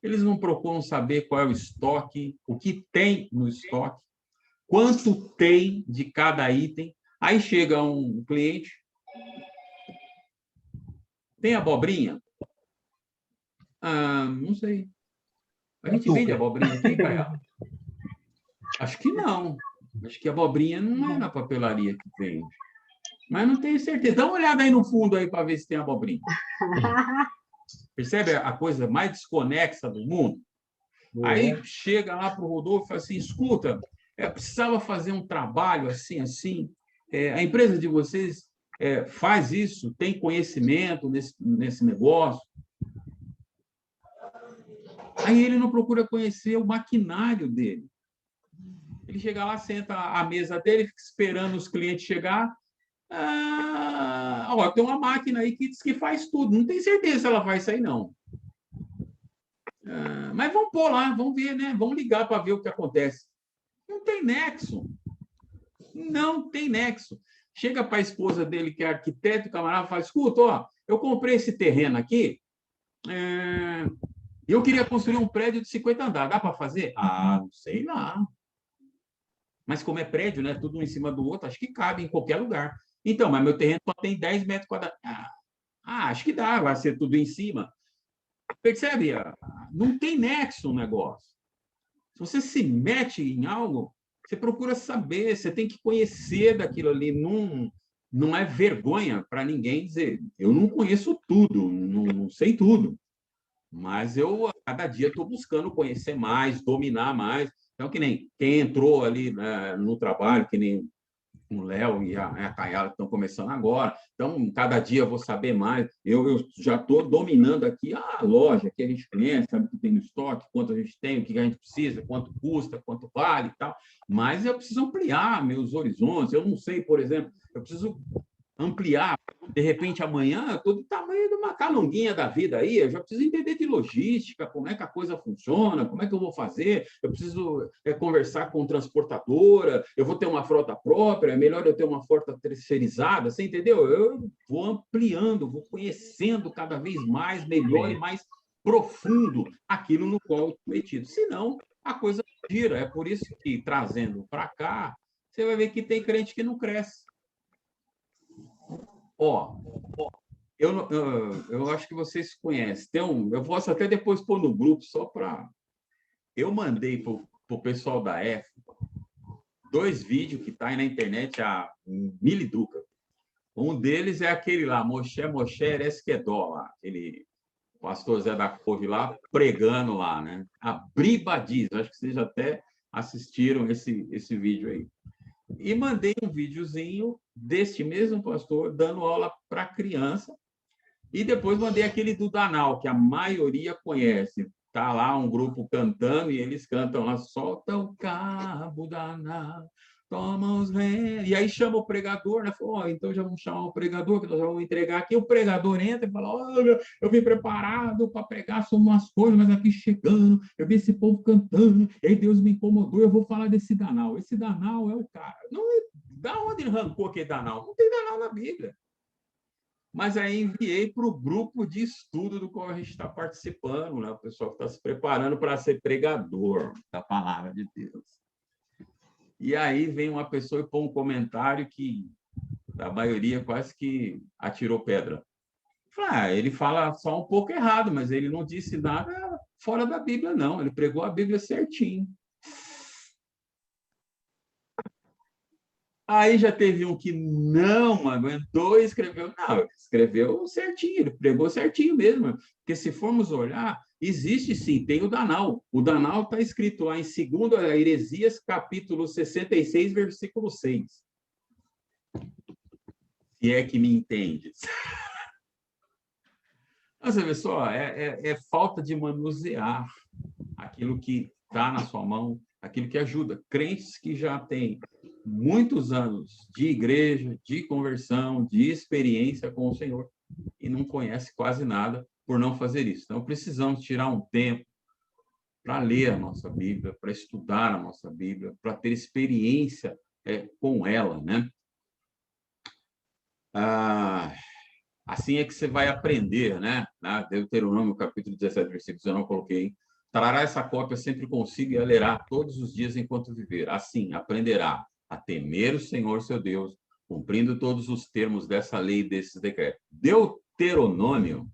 Eles não procuram saber qual é o estoque, o que tem no estoque, quanto tem de cada item. Aí chega um cliente, tem abobrinha? Ah, não sei. A gente vende abobrinha aqui, Kaela? Acho que não. Acho que a abobrinha não é na papelaria que vende. Mas não tenho certeza. Dá uma olhada aí no fundo aí para ver se tem abobrinha. Percebe a coisa mais desconexa do mundo? Aí chega lá para o Rodolfo e fala assim, escuta, precisava fazer um trabalho assim, assim. A empresa de vocês faz isso, tem conhecimento nesse negócio. Aí ele não procura conhecer o maquinário dele. Ele chega lá, senta à mesa dele, fica esperando os clientes chegar. Tem uma máquina aí que diz que faz tudo. Não tem certeza se ela vai sair, não. Mas vamos pôr lá, vamos ver, né? Vamos ligar para ver o que acontece. Não tem nexo. Não tem nexo. Chega para a esposa dele, que é arquiteto, o camarada fala, escuta, ó, eu comprei esse terreno aqui, eu queria construir um prédio de 50 andares. Dá para fazer? Não sei lá. Mas como é prédio, né? Tudo um em cima do outro, acho que cabe em qualquer lugar. Então, mas meu terreno só tem 10 metros quadrados. Acho que dá, vai ser tudo em cima. Percebe? Não tem nexo o negócio. Se você se mete em algo, você procura saber, você tem que conhecer daquilo ali. Não é vergonha para ninguém dizer, eu não conheço tudo, não sei tudo. Mas eu, a cada dia, estou buscando conhecer mais, dominar mais. Então, que nem quem entrou ali, né, no trabalho, que nem o Léo e a Kaela estão começando agora. Então, cada dia eu vou saber mais. Eu já estou dominando aqui a loja que a gente conhece, sabe o que tem no estoque, quanto a gente tem, o que a gente precisa, quanto custa, quanto vale e tal. Mas eu preciso ampliar meus horizontes. Eu não sei, por exemplo, eu preciso ampliar. De repente, amanhã, eu estou do tamanho de uma calunguinha da vida aí, eu já preciso entender de logística, como é que a coisa funciona, como é que eu vou fazer, eu preciso conversar com transportadora, eu vou ter uma frota própria, é melhor eu ter uma frota terceirizada, você entendeu? Eu vou ampliando, vou conhecendo cada vez mais, melhor e mais profundo aquilo no qual eu estou metido. Senão, a coisa gira. É por isso que, trazendo para cá, você vai ver que tem crente que não cresce. Eu acho que vocês conhecem. Eu posso até depois pôr no grupo, só para... Eu mandei para o pessoal da F 2 vídeos que está aí na internet, a Miliduca. Um deles é aquele lá, Moshe Eresquedó, lá, aquele pastor Zé da Couve lá, pregando lá, né? A Bribadiz, acho que vocês até assistiram esse vídeo aí. E mandei um videozinho deste mesmo pastor dando aula para criança. E depois mandei aquele do Danal, que a maioria conhece. Está lá um grupo cantando e eles cantam lá, solta o cabo danal, toma os remos. E aí chama o pregador, né? Falou, então já vamos chamar o pregador, que nós já vamos entregar aqui. O pregador entra e fala, olha, eu vim preparado para pregar sobre umas coisas, mas aqui chegando, eu vi esse povo cantando, e aí Deus me incomodou, eu vou falar desse Danal. Esse Danal é o cara. Não, da onde ele arrancou aquele Danal? Não tem Danal na Bíblia. Mas aí enviei para o grupo de estudo do qual a gente está participando, né? O pessoal que está se preparando para ser pregador da palavra de Deus. E aí vem uma pessoa e põe um comentário que a maioria quase que atirou pedra. Ele fala só um pouco errado, mas ele não disse nada fora da Bíblia, não. Ele pregou a Bíblia certinho. Aí já teve um que não aguentou e escreveu. Não, escreveu certinho, ele pregou certinho mesmo. Porque se formos olhar, existe sim, tem o Danal. O Danal está escrito lá em 2 Heresias, capítulo 66, versículo 6. Se é que me entendes. Você vê só, é falta de manusear aquilo que está na sua mão, aquilo que ajuda. Crentes que já têm muitos anos de igreja, de conversão, de experiência com o Senhor, e não conhece quase nada por não fazer isso. Então, precisamos tirar um tempo para ler a nossa Bíblia, para estudar a nossa Bíblia, para ter experiência com ela, né? Assim é que você vai aprender, né? Na Deuteronômio, capítulo 17, versículo 19, eu coloquei: trará essa cópia sempre consigo e a lerá todos os dias enquanto viver. Assim, aprenderá a temer o Senhor, seu Deus, cumprindo todos os termos dessa lei e desses decretos. Deuteronômio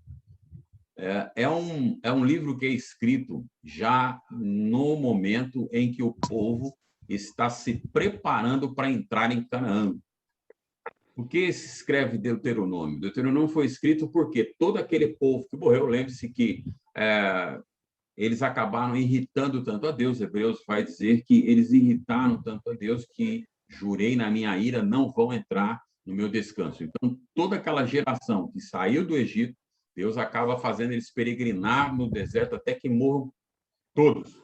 é um livro que é escrito já no momento em que o povo está se preparando para entrar em Canaã. Por que se escreve Deuteronômio? Deuteronômio foi escrito porque todo aquele povo que morreu, lembre-se que eles acabaram irritando tanto a Deus. Hebreus vai dizer que eles irritaram tanto a Deus que jurei na minha ira, não vão entrar no meu descanso. Então, toda aquela geração que saiu do Egito, Deus acaba fazendo eles peregrinar no deserto até que morram todos.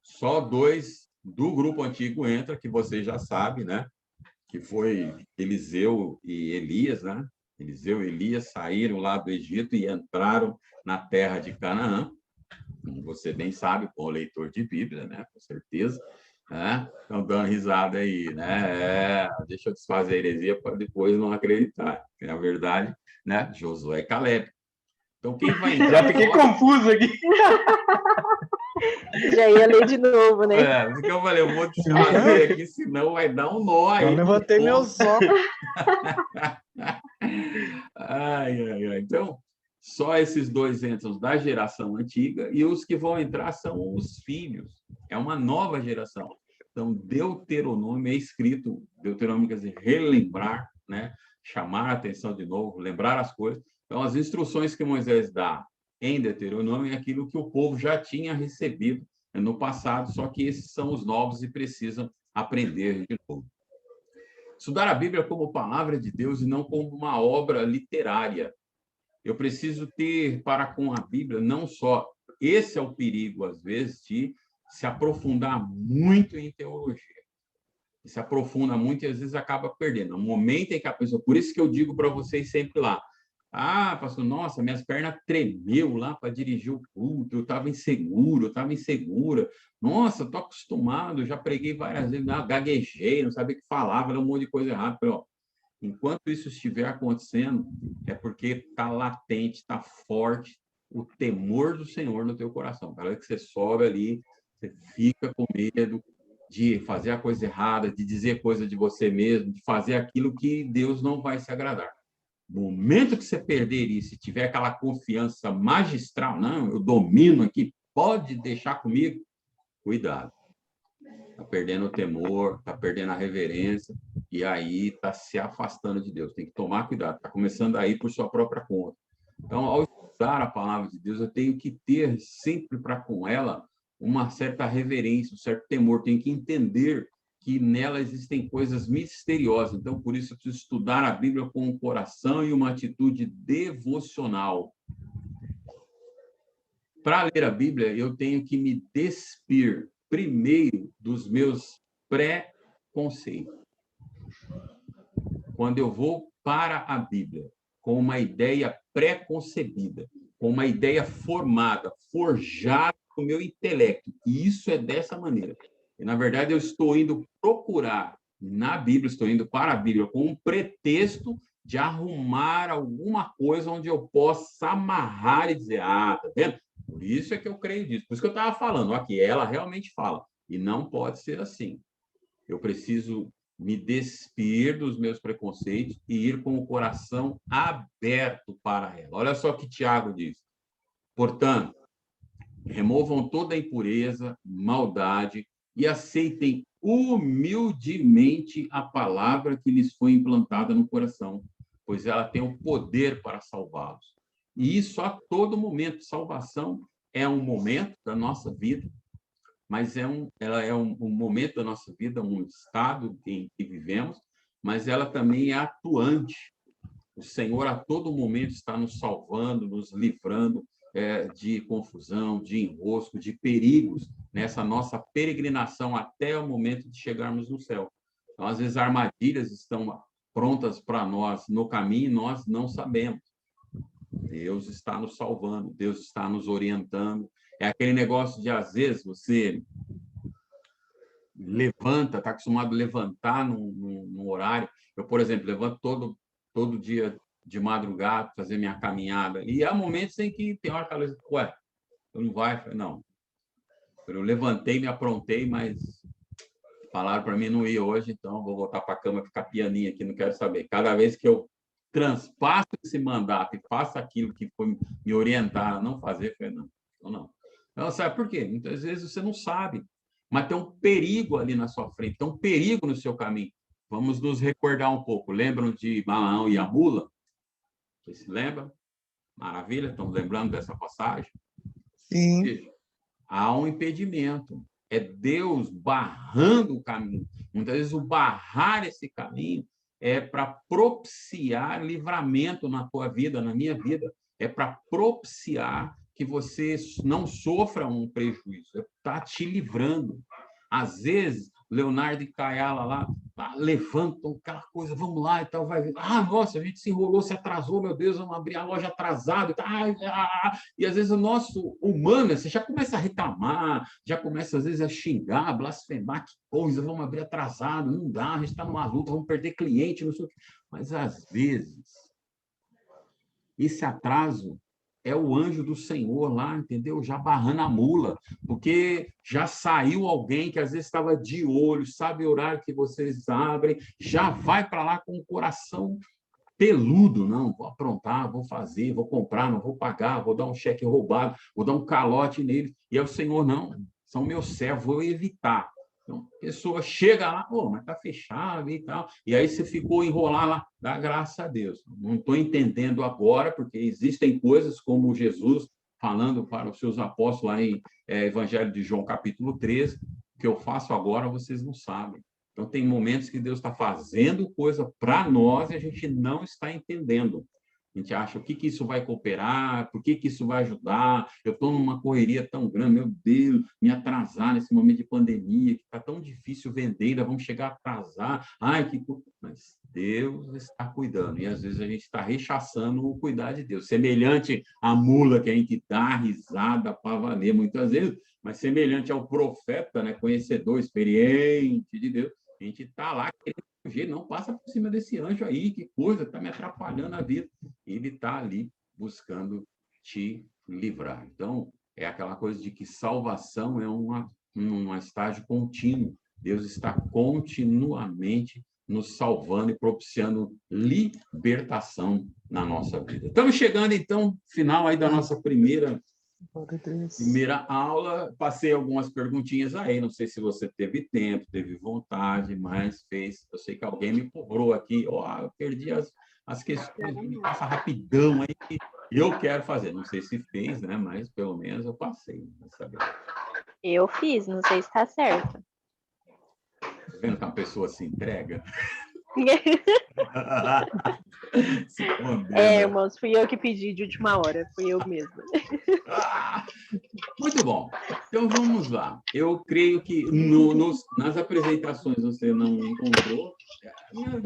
Só 2 do grupo antigo entra, que você já sabe, né? Que foi Eliseu e Elias, né? Eliseu e Elias saíram lá do Egito e entraram na terra de Canaã. Como você bem sabe, com o leitor de Bíblia, né? Com certeza. Estão dando risada aí, né? Deixa eu desfazer a heresia para depois não acreditar. Na verdade, né? Josué e Caleb. Então, quem vai entrar... Já fiquei confuso aqui. Já ia ler de novo, né? Porque eu falei, eu vou desfazer aqui, senão vai dar um nó aí. Eu levantei meus óculos. Então, só esses 2 entram da geração antiga e os que vão entrar são os filhos. É uma nova geração. Então, Deuteronômio é escrito, Deuteronômio quer dizer relembrar, né? Chamar a atenção de novo, lembrar as coisas. Então, as instruções que Moisés dá em Deuteronômio é aquilo que o povo já tinha recebido no passado, só que esses são os novos e precisam aprender de novo. Estudar a Bíblia como palavra de Deus e não como uma obra literária. Eu preciso ter para com a Bíblia não só... Esse é o perigo, às vezes, de se aprofundar muito em teologia. Se aprofunda muito e, às vezes, acaba perdendo. No momento em que a pessoa... Por isso que eu digo para vocês sempre lá: pastor, nossa, minhas pernas tremeu lá para dirigir o culto, eu estava inseguro, eu estava insegura. Nossa, estou acostumado, já preguei várias vezes, gaguejei, não sabia o que falava, falei um monte de coisa errada. Falei, enquanto isso estiver acontecendo, é porque está latente, está forte o temor do Senhor no teu coração. Cada vez que você sobe ali, você fica com medo de fazer a coisa errada, de dizer coisa de você mesmo, de fazer aquilo que Deus não vai se agradar. No momento que você perder isso, se tiver aquela confiança magistral, não, eu domino aqui, pode deixar comigo, cuidado. Está perdendo o temor, está perdendo a reverência, e aí está se afastando de Deus. Tem que tomar cuidado, está começando a ir por sua própria conta. Então, ao estudar a palavra de Deus, eu tenho que ter sempre para com ela uma certa reverência, um certo temor, tenho que entender que nela existem coisas misteriosas. Então, por isso, eu preciso estudar a Bíblia com um coração e uma atitude devocional. Para ler a Bíblia, eu tenho que me despir primeiro dos meus pré-conceitos. Quando eu vou para a Bíblia com uma ideia pré-concebida, com uma ideia formada, forjada no meu intelecto, e isso é dessa maneira. E, na verdade, eu estou indo procurar na Bíblia, estou indo para a Bíblia com um pretexto de arrumar alguma coisa onde eu possa amarrar e dizer, tá vendo? Por isso é que eu creio nisso. Por isso que eu estava falando, aqui ela realmente fala. E não pode ser assim. Eu preciso me despir dos meus preconceitos e ir com o coração aberto para ela. Olha só o que Tiago diz. Portanto, removam toda a impureza, maldade e aceitem humildemente a palavra que lhes foi implantada no coração, pois ela tem o poder para salvá-los. E isso a todo momento. Salvação é um momento da nossa vida, mas ela é um momento da nossa vida, um estado em que vivemos, mas ela também é atuante. O Senhor a todo momento está nos salvando, nos livrando de confusão, de enrosco, de perigos nessa nossa peregrinação até o momento de chegarmos no céu. Então, às vezes, armadilhas estão prontas para nós no caminho e nós não sabemos. Deus está nos salvando, Deus está nos orientando. É aquele negócio de, às vezes, você levanta, está acostumado a levantar num horário. Eu, por exemplo, levanto todo dia de madrugada, fazer minha caminhada. E há momentos em que tem hora que ela diz, ué, eu não vai? Eu falei, não. Eu levantei, me aprontei, mas falaram para mim não ir hoje, então vou voltar para a cama, ficar pianinho aqui, não quero saber. Cada vez que eu transpasso esse mandato e faço aquilo que foi me orientar a não fazer, eu falei, não, não. Então, sabe por quê? Muitas vezes você não sabe, mas tem um perigo ali na sua frente, tem um perigo no seu caminho. Vamos nos recordar um pouco. Lembram de Balaão e a mula? Vocês se lembram? Maravilha, estão lembrando dessa passagem? Sim. Há um impedimento. É Deus barrando o caminho. Muitas vezes o barrar esse caminho é para propiciar livramento na tua vida, na minha vida. É para propiciar que você não sofra um prejuízo. Está te livrando. Às vezes, Leonardo e Caiala lá levantam aquela coisa, vamos lá e tal, vai ver. Ah, nossa, a gente se enrolou, se atrasou, meu Deus, vamos abrir a loja atrasado. E às vezes o nosso humano, você já começa a reclamar, já começa às vezes a xingar, a blasfemar, que coisa, vamos abrir atrasado, não dá, a gente está numa luta, vamos perder cliente, não sei o quê. Mas às vezes, esse atraso é o anjo do Senhor lá, entendeu? Já barrando a mula, porque já saiu alguém que às vezes estava de olho, sabe o horário que vocês abrem, já vai para lá com o coração peludo, não, vou aprontar, vou fazer, vou comprar, não vou pagar, vou dar um cheque roubado, vou dar um calote nele, e é o Senhor, não, são meus servos, vou evitar. Então, a pessoa chega lá, oh, mas está fechado e tal, e aí você ficou enrolar lá, dá graça a Deus. Não estou entendendo agora, porque existem coisas como Jesus falando para os seus apóstolos lá em Evangelho de João, capítulo 13, que eu faço agora, vocês não sabem. Então, tem momentos que Deus está fazendo coisa para nós e a gente não está entendendo. A gente acha o que isso vai cooperar, por que isso vai ajudar. Eu estou numa correria tão grande, meu Deus, me atrasar nesse momento de pandemia, que está tão difícil vender, ainda vamos chegar a atrasar. Ai, que... Mas Deus está cuidando, e às vezes a gente está rechaçando o cuidar de Deus. Semelhante à mula que a gente dá risada para valer muitas vezes, mas semelhante ao profeta, né, conhecedor, experiente de Deus, a gente está lá querendo fugir, não passa por cima desse anjo aí, que coisa, está me atrapalhando a vida. Ele está ali buscando te livrar. Então, é aquela coisa de que salvação é um estágio contínuo. Deus está continuamente nos salvando e propiciando libertação na nossa vida. Estamos chegando, então, final aí da nossa primeira aula. Passei algumas perguntinhas aí, não sei se você teve tempo, teve vontade, mas fez. Eu sei que alguém me cobrou aqui, eu perdi as questões, me passa rapidão aí, que eu quero fazer. Não sei se fez, né? Mas pelo menos eu passei. Eu fiz, não sei se está certo. Tá vendo que uma pessoa se entrega? Irmãos, fui eu que pedi de última hora, fui eu mesma. Muito bom. Então vamos lá. Eu creio que nas apresentações você não encontrou,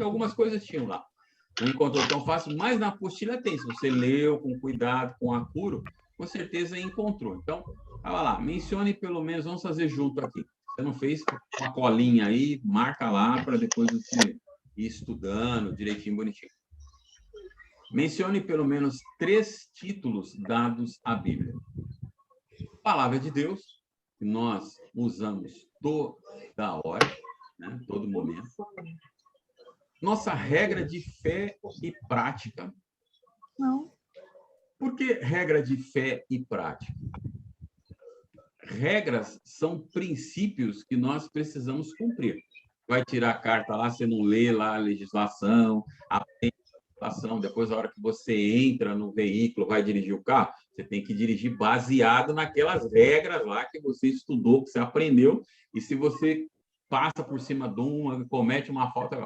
algumas coisas tinham lá. Não encontrou tão fácil, mas na apostila tem. Se você leu com cuidado, com apuro, com certeza encontrou. Então, vai lá, mencione pelo menos, vamos fazer junto aqui. Você não fez uma colinha aí, marca lá para depois você ir estudando direitinho, bonitinho. Mencione pelo menos 3 títulos dados à Bíblia. Palavra de Deus, que nós usamos toda hora, né? Todo momento. Nossa regra de fé e prática. Não. Por que regra de fé e prática? Regras são princípios que nós precisamos cumprir. Vai tirar a carta lá, você não lê lá a legislação, aprende a legislação, depois, a hora que você entra no veículo, vai dirigir o carro, você tem que dirigir baseado naquelas regras lá que você estudou, que você aprendeu, e se você passa por cima de uma, comete uma falta,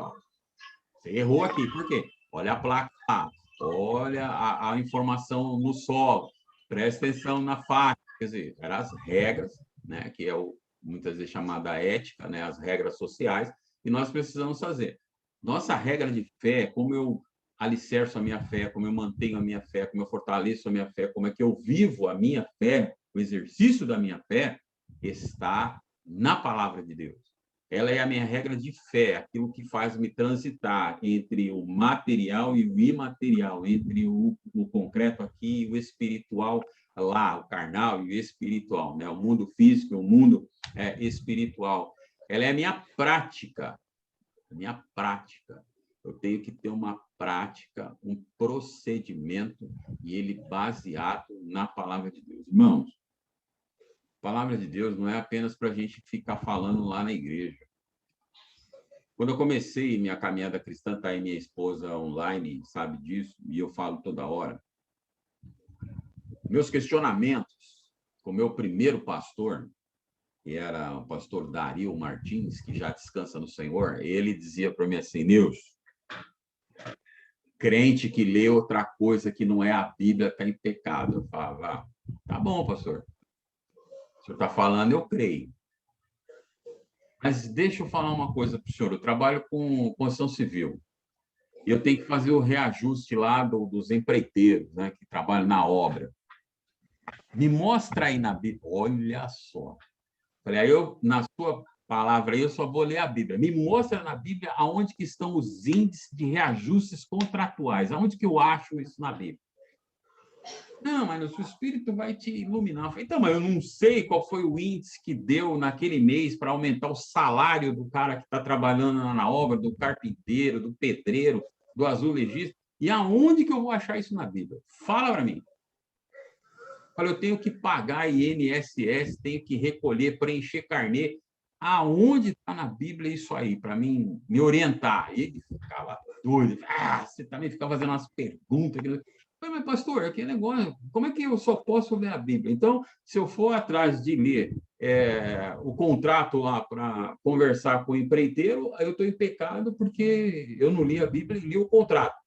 você errou aqui. Por quê? Olha a placa lá, olha a informação no solo, presta atenção na faixa. Quer dizer, eram as regras, né, que é muitas vezes chamada ética, né, as regras sociais, que nós precisamos fazer. Nossa regra de fé, como eu alicerço a minha fé, como eu mantenho a minha fé, como eu fortaleço a minha fé, como é que eu vivo a minha fé, o exercício da minha fé, está na palavra de Deus. Ela é a minha regra de fé, aquilo que faz me transitar entre o material e o imaterial, entre o concreto aqui e o espiritual lá, o carnal e o espiritual, né? O mundo físico e o mundo espiritual. Ela é a minha prática, minha prática. Eu tenho que ter uma prática, um procedimento, e ele baseado na palavra de Deus. Irmãos, a palavra de Deus não é apenas para a gente ficar falando lá na igreja. Quando eu comecei minha caminhada cristã, está aí minha esposa online, sabe disso, e eu falo toda hora. Meus questionamentos com o meu primeiro pastor, que era o pastor Dario Martins, que já descansa no Senhor, ele dizia para mim assim: Nilson, crente que lê outra coisa que não é a Bíblia está em pecado. Eu falava, tá bom, pastor. O senhor está falando, eu creio. Mas deixa eu falar uma coisa para o senhor. Eu trabalho com construção civil. E eu tenho que fazer o reajuste lá dos empreiteiros, né, que trabalham na obra. Me mostra aí na Bíblia. Olha só. Falei, aí na sua palavra aí, eu só vou ler a Bíblia. Me mostra na Bíblia aonde que estão os índices de reajustes contratuais. Aonde que eu acho isso na Bíblia? Não, mas o Espírito vai te iluminar. Eu falei, então, mas eu não sei qual foi o índice que deu naquele mês para aumentar o salário do cara que está trabalhando na obra, do carpinteiro, do pedreiro, do azulejista. E aonde que eu vou achar isso na Bíblia? Fala para mim. Eu falei, eu tenho que pagar INSS, tenho que recolher, preencher carnê. Aonde está na Bíblia isso aí, para mim me orientar? E ele ficava doido. Você também ficava fazendo umas perguntas. Mas, pastor, aquele negócio, como é que eu só posso ler a Bíblia? Então, se eu for atrás de ler o contrato lá para conversar com o empreiteiro, eu estou em pecado porque eu não li a Bíblia e li o contrato.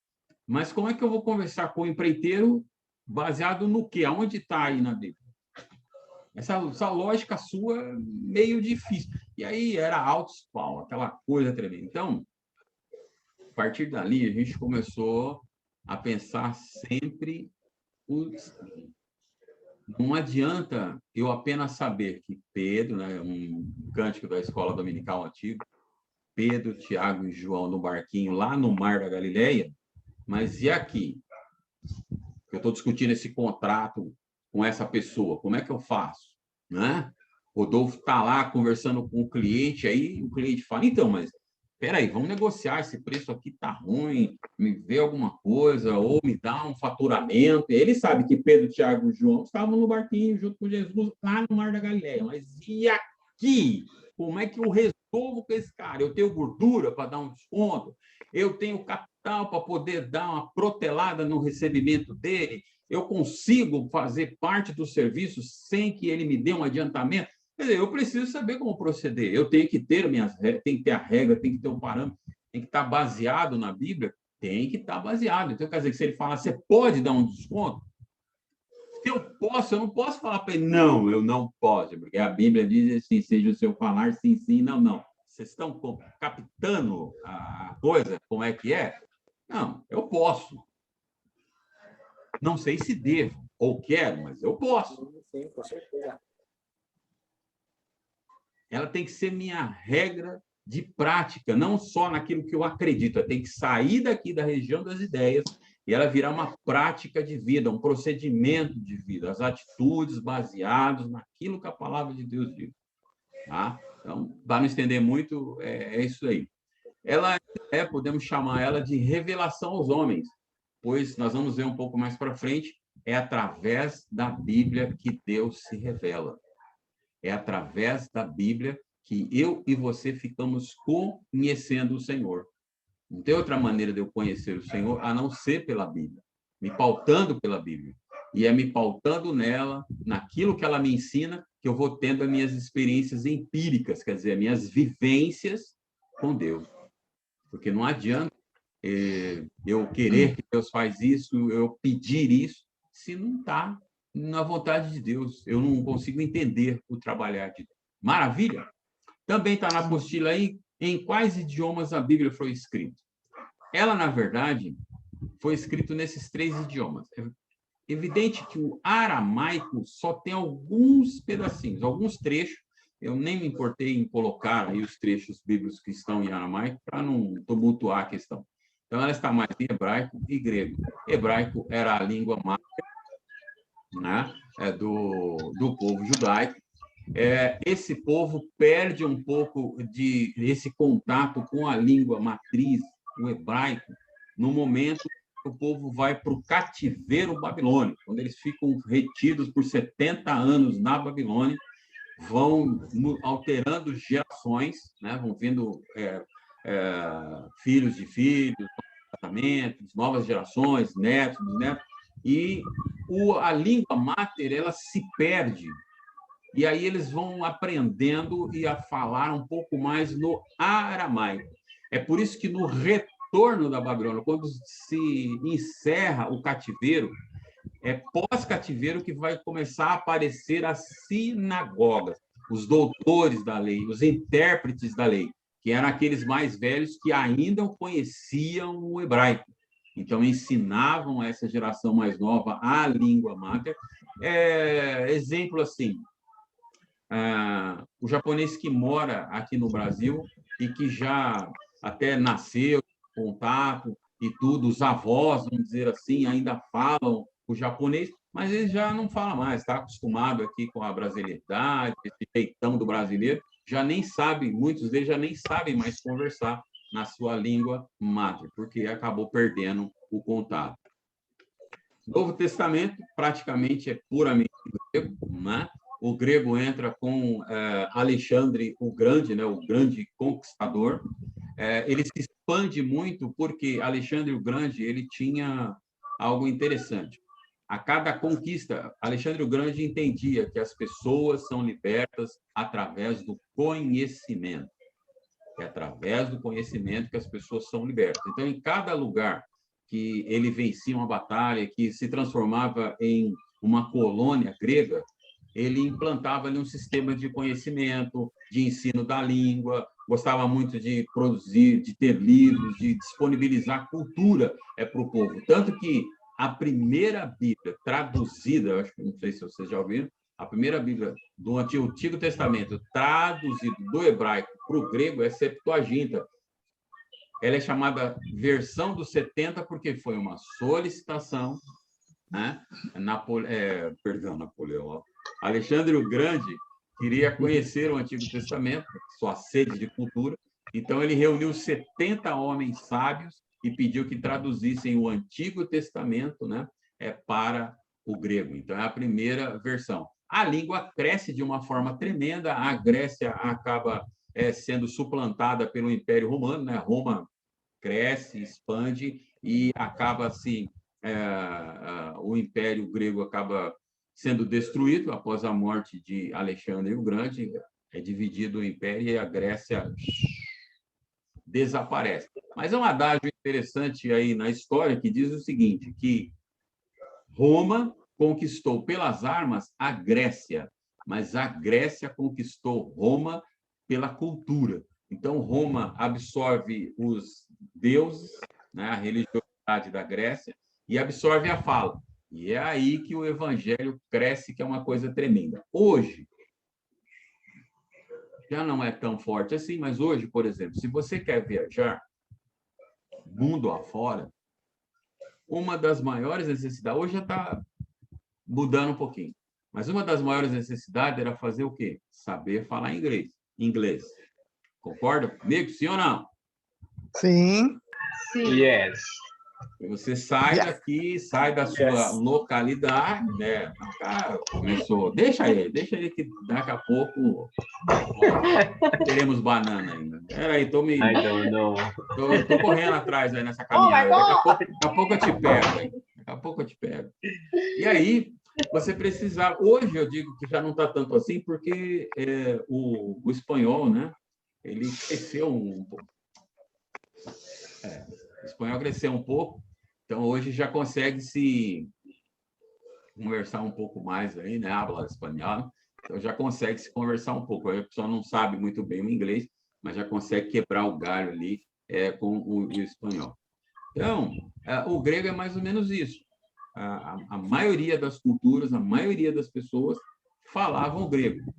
Mas como é que eu vou conversar com o empreiteiro baseado no quê? Aonde está aí na Bíblia? Essa lógica sua é meio difícil. E aí era altos pau, aquela coisa tremenda. Então, a partir dali, a gente começou a pensar sempre o seguinte: não adianta eu apenas saber que Pedro, né, um cântico da escola dominical antiga, Pedro, Tiago e João no barquinho lá no mar da Galileia, mas e aqui? Eu estou discutindo esse contrato com essa pessoa, como é que eu faço? Né? Rodolfo está lá conversando com o cliente, aí o cliente fala, então, mas espera aí, vamos negociar, esse preço aqui está ruim, me vê alguma coisa, ou me dá um faturamento. Ele sabe que Pedro, Tiago e João estavam no barquinho junto com Jesus lá no Mar da Galileia, mas e aqui? Como é que eu resolvo com esse cara? Eu tenho gordura para dar um desconto? Eu tenho capital para poder dar uma protelada no recebimento dele? Eu consigo fazer parte do serviço sem que ele me dê um adiantamento? Quer dizer, eu preciso saber como proceder. Eu tenho que ter minhas regras, tem que ter a regra, tem que ter um parâmetro, tem que estar baseado na Bíblia, tem que estar baseado. Então, quer dizer, que se ele falar, você pode dar um desconto? Se eu posso, eu não posso falar para ele, não, eu não posso, porque a Bíblia diz assim, seja o seu falar, sim, sim, não, não. Vocês estão captando a coisa, como é que é? Não, eu posso. Não sei se devo ou quero, mas eu posso. Sim, com certeza. Ela tem que ser minha regra de prática, não só naquilo que eu acredito. Ela tem que sair daqui da região das ideias e ela virar uma prática de vida, um procedimento de vida, as atitudes baseadas naquilo que a palavra de Deus diz. Tá? Então, para não estender muito, é isso aí. Ela podemos chamar ela de revelação aos homens, pois nós vamos ver um pouco mais para frente, é através da Bíblia que Deus se revela. É através da Bíblia que eu e você ficamos conhecendo o Senhor. Não tem outra maneira de eu conhecer o Senhor a não ser pela Bíblia, me pautando pela Bíblia. E é me pautando nela, naquilo que ela me ensina, que eu vou tendo as minhas experiências empíricas, quer dizer, as minhas vivências com Deus. Porque não adianta eu querer que Deus faz isso, eu pedir isso, se não está na vontade de Deus. Eu não consigo entender o trabalhar de Deus. Maravilha? Também está na apostila aí, em quais idiomas a Bíblia foi escrita. Ela, na verdade, foi escrito nesses 3 idiomas. É evidente que o aramaico só tem alguns pedacinhos, alguns trechos. Eu nem me importei em colocar aí os trechos bíblicos que estão em aramaico para não tumultuar a questão. Então, ela está mais em hebraico e grego. Hebraico era a língua máter, né, do povo judaico. Esse povo perde um pouco desse contato com a língua matriz, o hebraico, no momento que o povo vai para o cativeiro babilônico, quando eles ficam retidos por 70 anos na Babilônia, vão alterando gerações, né? Vão vindo filhos de filhos, casamentos, novas gerações, netos, bisnetos, e a língua máter ela se perde. E aí eles vão aprendendo e a falar um pouco mais no aramaico. É por isso que no retorno da Babilônia, quando se encerra o cativeiro, é pós-cativeiro que vai começar a aparecer as sinagogas, os doutores da lei, os intérpretes da lei, que eram aqueles mais velhos que ainda conheciam o hebraico. Então, ensinavam a essa geração mais nova a língua máter. Exemplo assim, o japonês que mora aqui no Brasil e que já até nasceu, contato e tudo, os avós, vamos dizer assim, ainda falam o japonês, mas ele já não fala mais, está acostumado aqui com a brasilidade, esse jeitão do brasileiro, já nem sabe, muitos deles já nem sabem mais conversar na sua língua máter, porque acabou perdendo o contato. Novo Testamento praticamente é puramente grego, né? O grego entra com Alexandre o Grande, né? O grande conquistador. Ele se expande muito porque Alexandre o Grande ele tinha algo interessante. A cada conquista, Alexandre o Grande entendia que as pessoas são libertas através do conhecimento. É através do conhecimento que as pessoas são libertas. Então, em cada lugar que ele vencia uma batalha, que se transformava em uma colônia grega, ele implantava ali um sistema de conhecimento, de ensino da língua, gostava muito de produzir, de ter livros, de disponibilizar cultura para o povo. Tanto que a primeira Bíblia traduzida, acho que não sei se vocês já ouviram, a primeira Bíblia do Antigo Testamento traduzido do hebraico para o grego é Septuaginta. Ela é chamada versão dos 70 porque foi uma solicitação, né? Napoleão. Alexandre o Grande queria conhecer o Antigo Testamento, sua sede de cultura, então ele reuniu 70 homens sábios e pediu que traduzissem o Antigo Testamento, né, para o grego. Então, é a primeira versão. A língua cresce de uma forma tremenda, a Grécia acaba sendo suplantada pelo Império Romano, né? Roma cresce, expande e acaba o Império Grego acaba sendo destruído após a morte de Alexandre o Grande, é dividido o Império e a Grécia desaparece. Mas é um adágio interessante aí na história que diz o seguinte, que Roma conquistou pelas armas a Grécia, mas a Grécia conquistou Roma pela cultura. Então, Roma absorve os deuses, né, a religiosidade da Grécia, e absorve a fala. E é aí que o evangelho cresce, que é uma coisa tremenda. Hoje, já não é tão forte assim, mas hoje, por exemplo, se você quer viajar mundo afora, uma das maiores necessidades, hoje já está mudando um pouquinho, mas uma das maiores necessidades era fazer o quê? Saber falar inglês. Concorda comigo? Sim ou não? Sim. Yes. Você sai daqui, sai da sua localidade, né? Cara, começou. Deixa ele que daqui a pouco teremos banana ainda. Peraí, tô correndo atrás aí nessa caminhada. Daqui a pouco eu te pego, hein? Daqui a pouco eu te pego. E aí, você precisa. Hoje eu digo que já não está tanto assim, porque o espanhol, né? Ele cresceu um pouco. O espanhol cresceu um pouco, então hoje já consegue se conversar um pouco mais aí, né? Habla espanhol, então já consegue se conversar um pouco. A pessoa não sabe muito bem o inglês, mas já consegue quebrar o galho ali com o espanhol. Então, o grego é mais ou menos isso. A maioria das culturas, a maioria das pessoas falavam grego.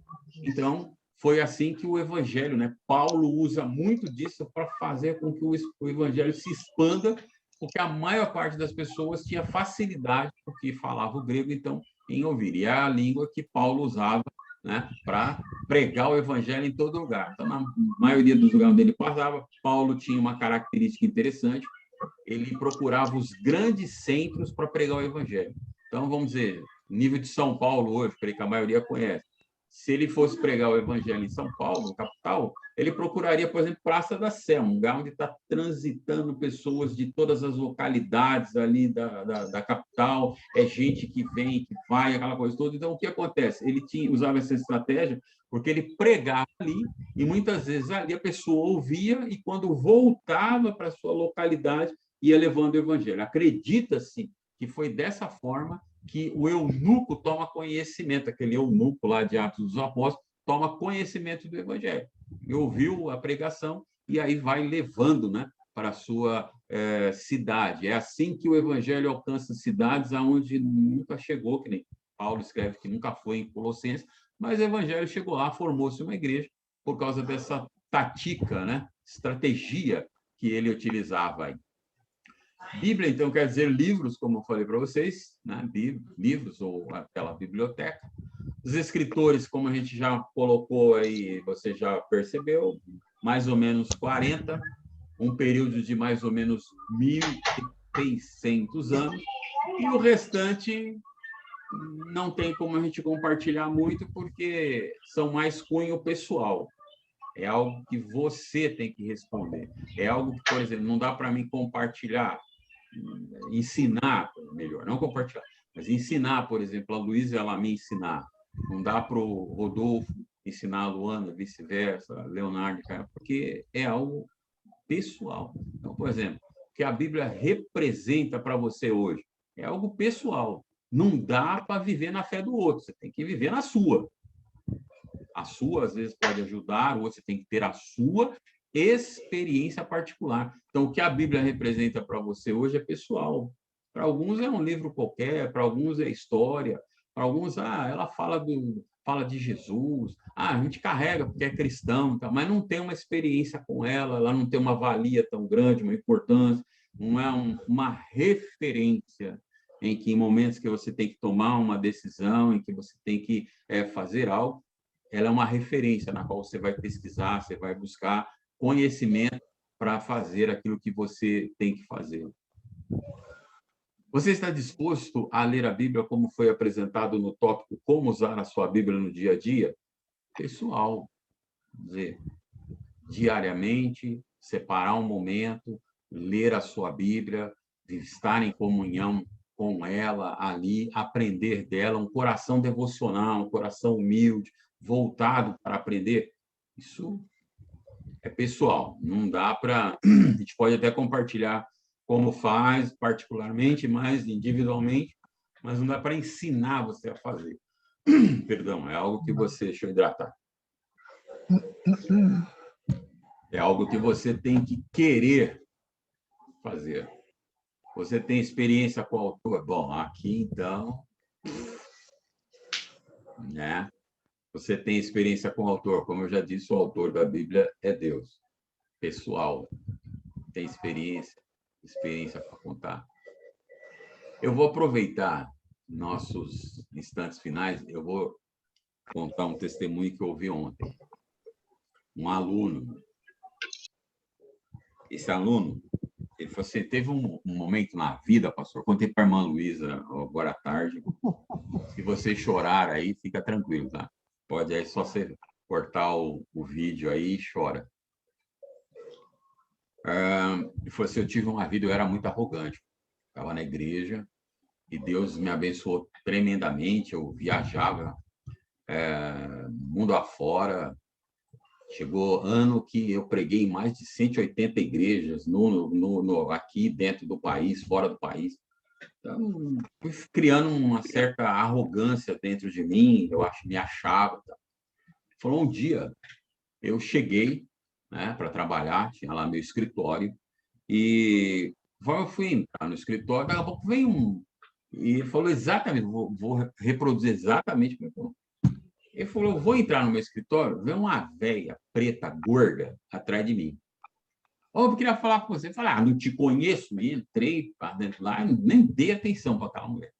Então, foi assim que o evangelho, né? Paulo usa muito disso para fazer com que o evangelho se expanda, porque a maior parte das pessoas tinha facilidade, porque falava o grego, então, em ouvir. E é a língua que Paulo usava, né, para pregar o evangelho em todo lugar. Então, na maioria dos lugares onde ele passava, Paulo tinha uma característica interessante, ele procurava os grandes centros para pregar o evangelho. Então, vamos dizer, nível de São Paulo hoje, creio que a maioria conhece. Se ele fosse pregar o evangelho em São Paulo, capital, ele procuraria, por exemplo, Praça da Sé, um lugar onde está transitando pessoas de todas as localidades ali da capital, é gente que vem, que vai, aquela coisa toda. Então, o que acontece? Ele usava essa estratégia porque ele pregava ali, e muitas vezes ali a pessoa ouvia, e quando voltava para a sua localidade, ia levando o evangelho. Acredita-se que foi dessa forma que o eunuco toma conhecimento, aquele eunuco lá de Atos dos Apóstolos, toma conhecimento do evangelho. E ouviu a pregação e aí vai levando, né, para a sua cidade. É assim que o evangelho alcança cidades aonde nunca chegou, que nem Paulo escreve que nunca foi em Colossenses, mas o evangelho chegou lá, formou-se uma igreja por causa dessa tática, né, estratégia que ele utilizava aí. Bíblia, então, quer dizer livros, como eu falei para vocês, né? Livros ou aquela biblioteca. Os escritores, como a gente já colocou aí, você já percebeu, mais ou menos 40, um período de mais ou menos 1.600 anos, e o restante não tem como a gente compartilhar muito, porque são mais cunho pessoal. É algo que você tem que responder. É algo que, por exemplo, não dá para mim compartilhar, ensinar, melhor, não compartilhar, mas ensinar, por exemplo, a Luísa, ela me ensinar. Não dá para o Rodolfo ensinar a Luana, vice-versa, a Leonardo, porque é algo pessoal. Então, por exemplo, o que a Bíblia representa para você hoje é algo pessoal. Não dá para viver na fé do outro, você tem que viver na sua. A sua, às vezes, pode ajudar, ou você tem que ter a sua experiência particular. Então, o que a Bíblia representa para você hoje é pessoal. Para alguns é um livro qualquer, para alguns é história, para alguns, ela fala de Jesus, a gente carrega porque é cristão, tá? Mas não tem uma experiência com ela não tem uma valia tão grande, uma importância, não é uma referência em que, em momentos que você tem que tomar uma decisão, em que você tem que fazer algo, ela é uma referência na qual você vai pesquisar, você vai buscar conhecimento para fazer aquilo que você tem que fazer. Você está disposto a ler a Bíblia como foi apresentado no tópico Como usar a sua Bíblia no dia a dia? Pessoal, dizer, diariamente, separar um momento, ler a sua Bíblia, estar em comunhão com ela ali, aprender dela, um coração devocional, um coração humilde, voltado para aprender. Isso é pessoal, não dá para... A gente pode até compartilhar como faz, particularmente, mais individualmente, mas não dá para ensinar você a fazer. Perdão, é algo que você... Deixa eu hidratar. É algo que você tem que querer fazer. Você tem experiência com o autor? Bom, aqui, então... né? Você tem experiência com o autor. Como eu já disse, o autor da Bíblia é Deus. Pessoal, tem experiência para contar. Eu vou aproveitar nossos instantes finais, eu vou contar um testemunho que eu ouvi ontem. Um aluno. Esse aluno, ele falou assim, teve um momento na vida, pastor, contei para a irmã Luísa agora à tarde, se vocês chorarem aí, fica tranquilo, tá? Pode aí só você cortar o vídeo aí e chora. Ele falou assim, eu tive uma vida, eu era muito arrogante. Estava na igreja e Deus me abençoou tremendamente. Eu viajava mundo afora. Chegou ano que eu preguei em mais de 180 igrejas aqui dentro do país, fora do país. Então, fui criando uma certa arrogância dentro de mim, me achava. Tá? Falou, um dia, eu cheguei, né, para trabalhar, tinha lá meu escritório, e Eu fui entrar no escritório, daqui a pouco veio um. E ele falou exatamente, vou reproduzir exatamente como ele falou. Ele falou: eu vou entrar no meu escritório, vem uma velha preta gorda atrás de mim. Eu queria falar com você. Eu falei: não te conheço. E entrei para dentro lá, nem dei atenção para aquela mulher.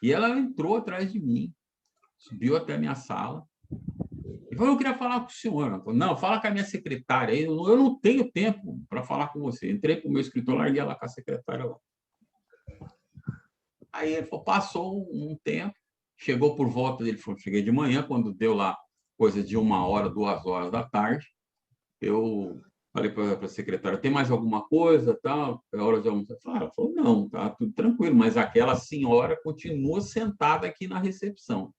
E ela entrou atrás de mim, subiu até a minha sala. E falou: eu queria falar com o senhor. Ela falou: não, fala com a minha secretária. Eu não tenho tempo para falar com você. Entrei para o meu escritório, larguei ela com a secretária lá. Aí ele falou, passou um tempo, chegou por volta dele, falou: cheguei de manhã, quando deu lá coisa de 1h, 2h da tarde, eu falei para a secretária: tem mais alguma coisa, tal? É hora de almoçar. Ela falou: não, tá tudo tranquilo, mas aquela senhora continua sentada aqui na recepção.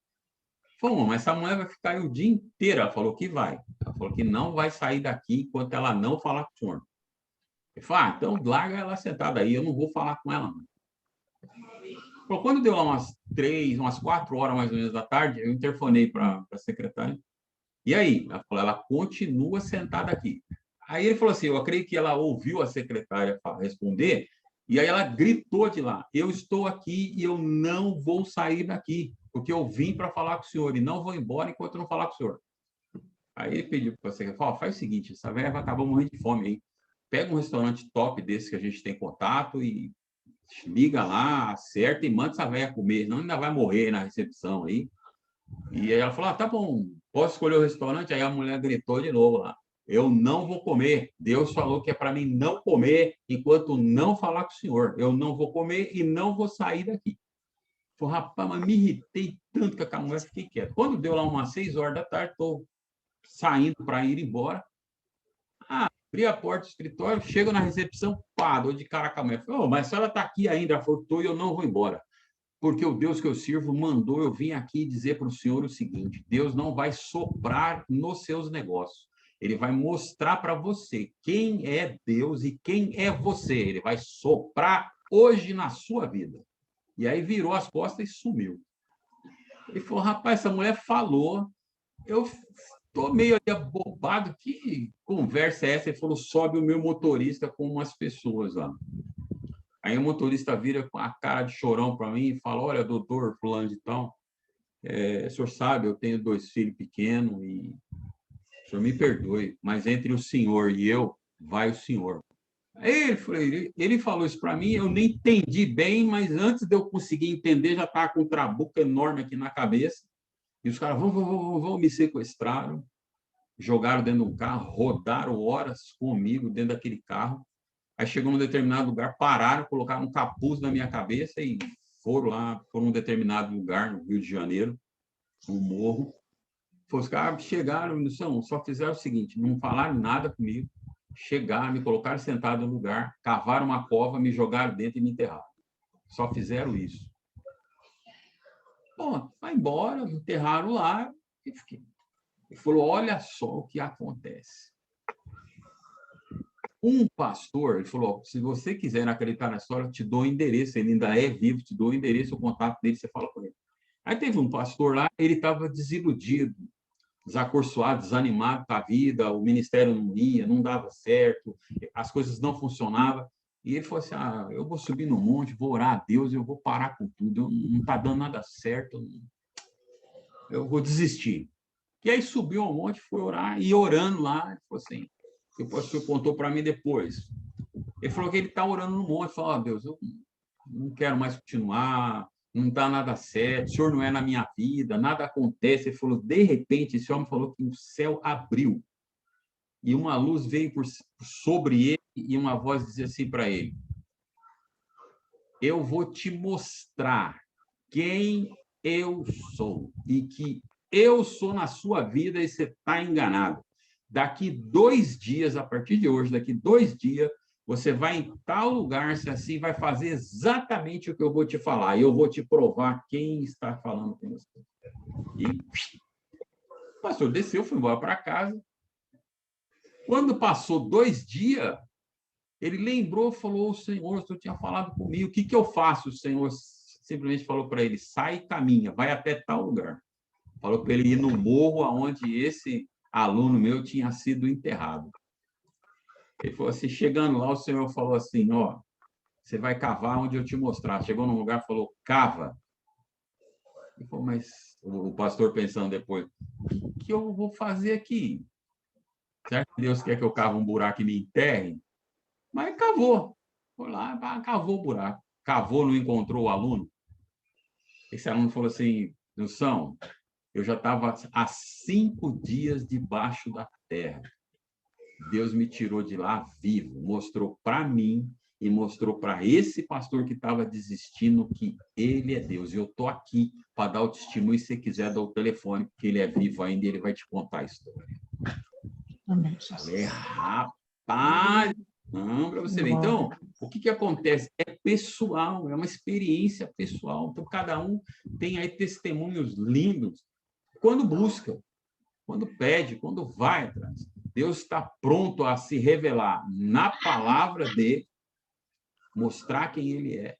Falou: mas essa mulher vai ficar aí o dia inteiro. Ela falou que vai. Ela falou que não vai sair daqui enquanto ela não falar com o senhor. Ele falou: então larga ela sentada aí, eu não vou falar com ela, não. Quando deu lá umas 4 horas mais ou menos da tarde, eu interfonei para a secretária. E aí? Ela falou: ela continua sentada aqui. Aí ele falou assim: eu acredito que ela ouviu a secretária responder, e aí ela gritou de lá: eu estou aqui e eu não vou sair daqui, porque eu vim para falar com o senhor e não vou embora enquanto eu não falar com o senhor. Aí ele pediu para a secretária: faz o seguinte, essa velha vai acabar morrendo de fome aí. Pega um restaurante top desse que a gente tem contato e liga lá, acerta e manda essa velha comer, não ainda vai morrer na recepção aí. E aí ela falou: tá bom, posso escolher o restaurante? Aí a mulher gritou de novo lá: eu não vou comer. Deus falou que é para mim não comer enquanto não falar com o senhor. Eu não vou comer e não vou sair daqui. Falei: rapaz, mas me irritei tanto com aquela mulher, fiquei quieto. Quando deu lá umas 6 horas da tarde, estou saindo para ir embora. Abri a porta do escritório, chego na recepção, pá, dou de cara com a mulher. Falei: mas a senhora está aqui ainda? Ela falou: tô, e eu não vou embora. Porque o Deus que eu sirvo mandou eu vim aqui dizer para o senhor o seguinte: Deus não vai soprar nos seus negócios. Ele vai mostrar para você quem é Deus e quem é você. Ele vai soprar hoje na sua vida. E aí virou as costas e sumiu. Ele falou: rapaz, essa mulher falou, eu estou meio ali abobado, que conversa é essa? Ele falou: sobe o meu motorista com umas pessoas lá. Aí o motorista vira com a cara de chorão para mim e fala: olha, doutor fulano de tal, o senhor sabe, eu tenho 2 filhos pequenos e o senhor me perdoe, mas entre o senhor e eu, vai o senhor. Aí ele falou isso para mim, eu nem entendi bem, mas antes de eu conseguir entender, já estava com um trabuco enorme aqui na cabeça. E os caras vão me sequestraram, jogaram dentro de um carro, rodaram horas comigo dentro daquele carro. Aí chegou num determinado lugar, pararam, colocaram um capuz na minha cabeça e foram lá para um determinado lugar, no Rio de Janeiro, um morro. Os caras chegaram, só fizeram o seguinte: não falaram nada comigo, chegaram, me colocaram sentado no lugar, cavaram uma cova, me jogaram dentro e me enterraram. Só fizeram isso. Bom, vai embora, me enterraram lá e fiquei. Ele falou: olha só o que acontece. Um pastor, ele falou: se você quiser acreditar na história, eu te dou o endereço, ele ainda é vivo, te dou o endereço, o contato dele, você fala com ele. Aí teve um pastor lá, ele estava desiludido, desacorçoado, desanimado com a vida, o ministério não ia, não dava certo, as coisas não funcionavam. E ele falou assim: eu vou subir no monte, vou orar a Deus, eu vou parar com tudo, não está dando nada certo, eu vou desistir. E aí subiu ao monte, foi orar, e orando lá, ele falou assim, o pastor contou para mim depois. Ele falou que ele está orando no monte, falou: Deus, eu não quero mais continuar, não está nada certo, o senhor não é na minha vida, nada acontece. Ele falou: de repente, esse homem falou que o céu abriu e uma luz veio sobre ele e uma voz dizia assim para ele: eu vou te mostrar quem eu sou e que eu sou na sua vida e você está enganado. Daqui 2 dias, a partir de hoje, daqui 2 dias, você vai em tal lugar, se assim, vai fazer exatamente o que eu vou te falar. E eu vou te provar quem está falando com você. E o pastor desceu, foi embora para casa. Quando passou 2 dias, ele lembrou, falou: o senhor tinha falado comigo, o que eu faço? O senhor simplesmente falou para ele: sai e caminha, vai até tal lugar. Falou para ele ir no morro onde esse aluno meu tinha sido enterrado. Ele falou assim, chegando lá, o Senhor falou assim, ó, você vai cavar onde eu te mostrar. Chegou num lugar e falou, cava. Ele falou, mas o pastor pensando depois, o que eu vou fazer aqui? Será que Deus quer que eu cave um buraco e me enterre? Mas cavou. Foi lá, cavou o buraco. Cavou, não encontrou o aluno. Esse aluno falou assim, Nilson, eu já estava há 5 dias debaixo da terra. Deus me tirou de lá vivo, mostrou para mim e mostrou para esse pastor que estava desistindo que ele é Deus. E eu estou aqui para dar o testemunho, se você quiser dar o telefone, porque ele é vivo ainda e ele vai te contar a história. Amém. Falei, rapaz, não, para você ver. Então, o que acontece? É pessoal, é uma experiência pessoal. Então, cada um tem aí testemunhos lindos. Quando busca, quando pede, quando vai atrás. Deus está pronto a se revelar na palavra dele, mostrar quem ele é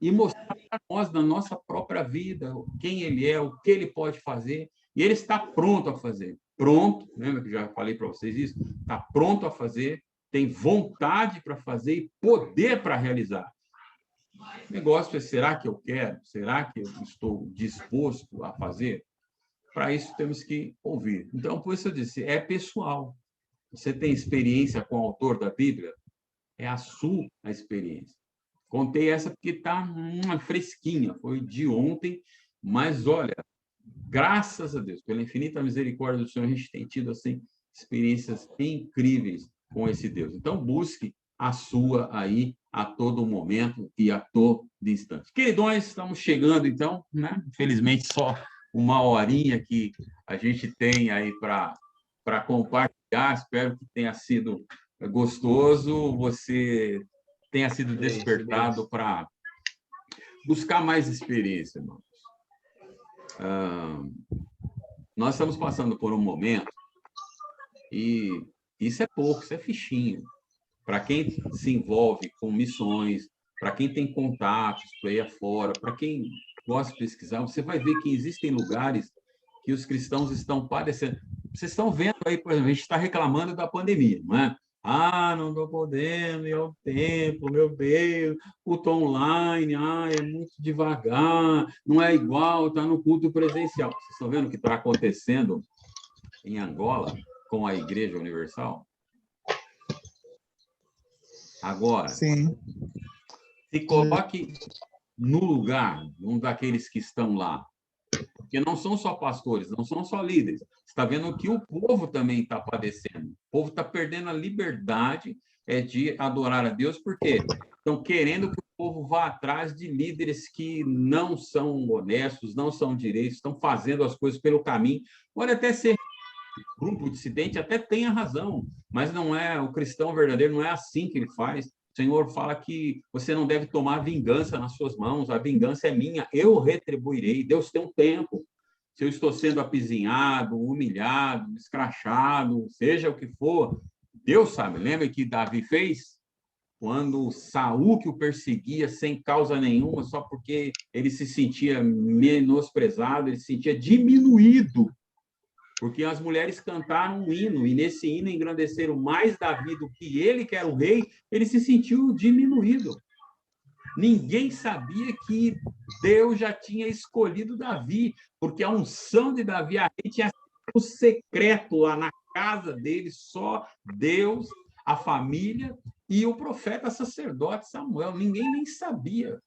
e mostrar para nós, na nossa própria vida, quem ele é, o que ele pode fazer. E ele está pronto a fazer. Pronto, lembra que já falei para vocês isso? Está pronto a fazer, tem vontade para fazer e poder para realizar. O negócio é, será que eu quero? Será que eu estou disposto a fazer? Para isso, temos que ouvir. Então, por isso eu disse, é pessoal. Você tem experiência com o autor da Bíblia? É a sua experiência. Contei essa porque está fresquinha, foi de ontem, mas olha, graças a Deus, pela infinita misericórdia do Senhor, a gente tem tido assim, experiências incríveis com esse Deus. Então, busque a sua aí a todo momento e a todo instante. Queridões, estamos chegando, então, né? Infelizmente, só uma horinha que a gente tem aí para compartilhar. Espero que tenha sido gostoso, você tenha sido despertado para buscar mais experiência, irmãos. Nós estamos passando por um momento e isso é pouco, isso é fichinho. Para quem se envolve com missões, para quem tem contatos por aí afora, para quem gosta de pesquisar, você vai ver que existem lugares que os cristãos estão padecendo. Vocês estão vendo aí, por exemplo, a gente está reclamando da pandemia, não é? Ah, não estou podendo ir ao templo, meu Deus, culto online, é muito devagar, não é igual, está no culto presencial. Vocês estão vendo o que está acontecendo em Angola com a Igreja Universal? Agora, Sim. se coloque no lugar de um daqueles que estão lá, porque não são só pastores, não são só líderes. Você está vendo que o povo também está padecendo. O povo está perdendo a liberdade de adorar a Deus, porque estão querendo que o povo vá atrás de líderes que não são honestos, não são direitos, estão fazendo as coisas pelo caminho. Pode até ser grupo dissidente, até tenha razão, mas não é o cristão verdadeiro, não é assim que ele faz. O Senhor fala que você não deve tomar vingança nas suas mãos, a vingança é minha, eu retribuirei. Deus tem um tempo. Se eu estou sendo apizinhado, humilhado, escrachado, seja o que for, Deus sabe. Lembra que Davi fez? Quando Saul que o perseguia sem causa nenhuma, só porque ele se sentia menosprezado, ele se sentia diminuído, porque as mulheres cantaram um hino, e nesse hino engrandeceram mais Davi do que ele, que era o rei, ele se sentiu diminuído. Ninguém sabia que Deus já tinha escolhido Davi, porque a unção de Davi a rei tinha sido secreto lá na casa dele, só Deus, a família e o profeta sacerdote Samuel. Ninguém nem sabia.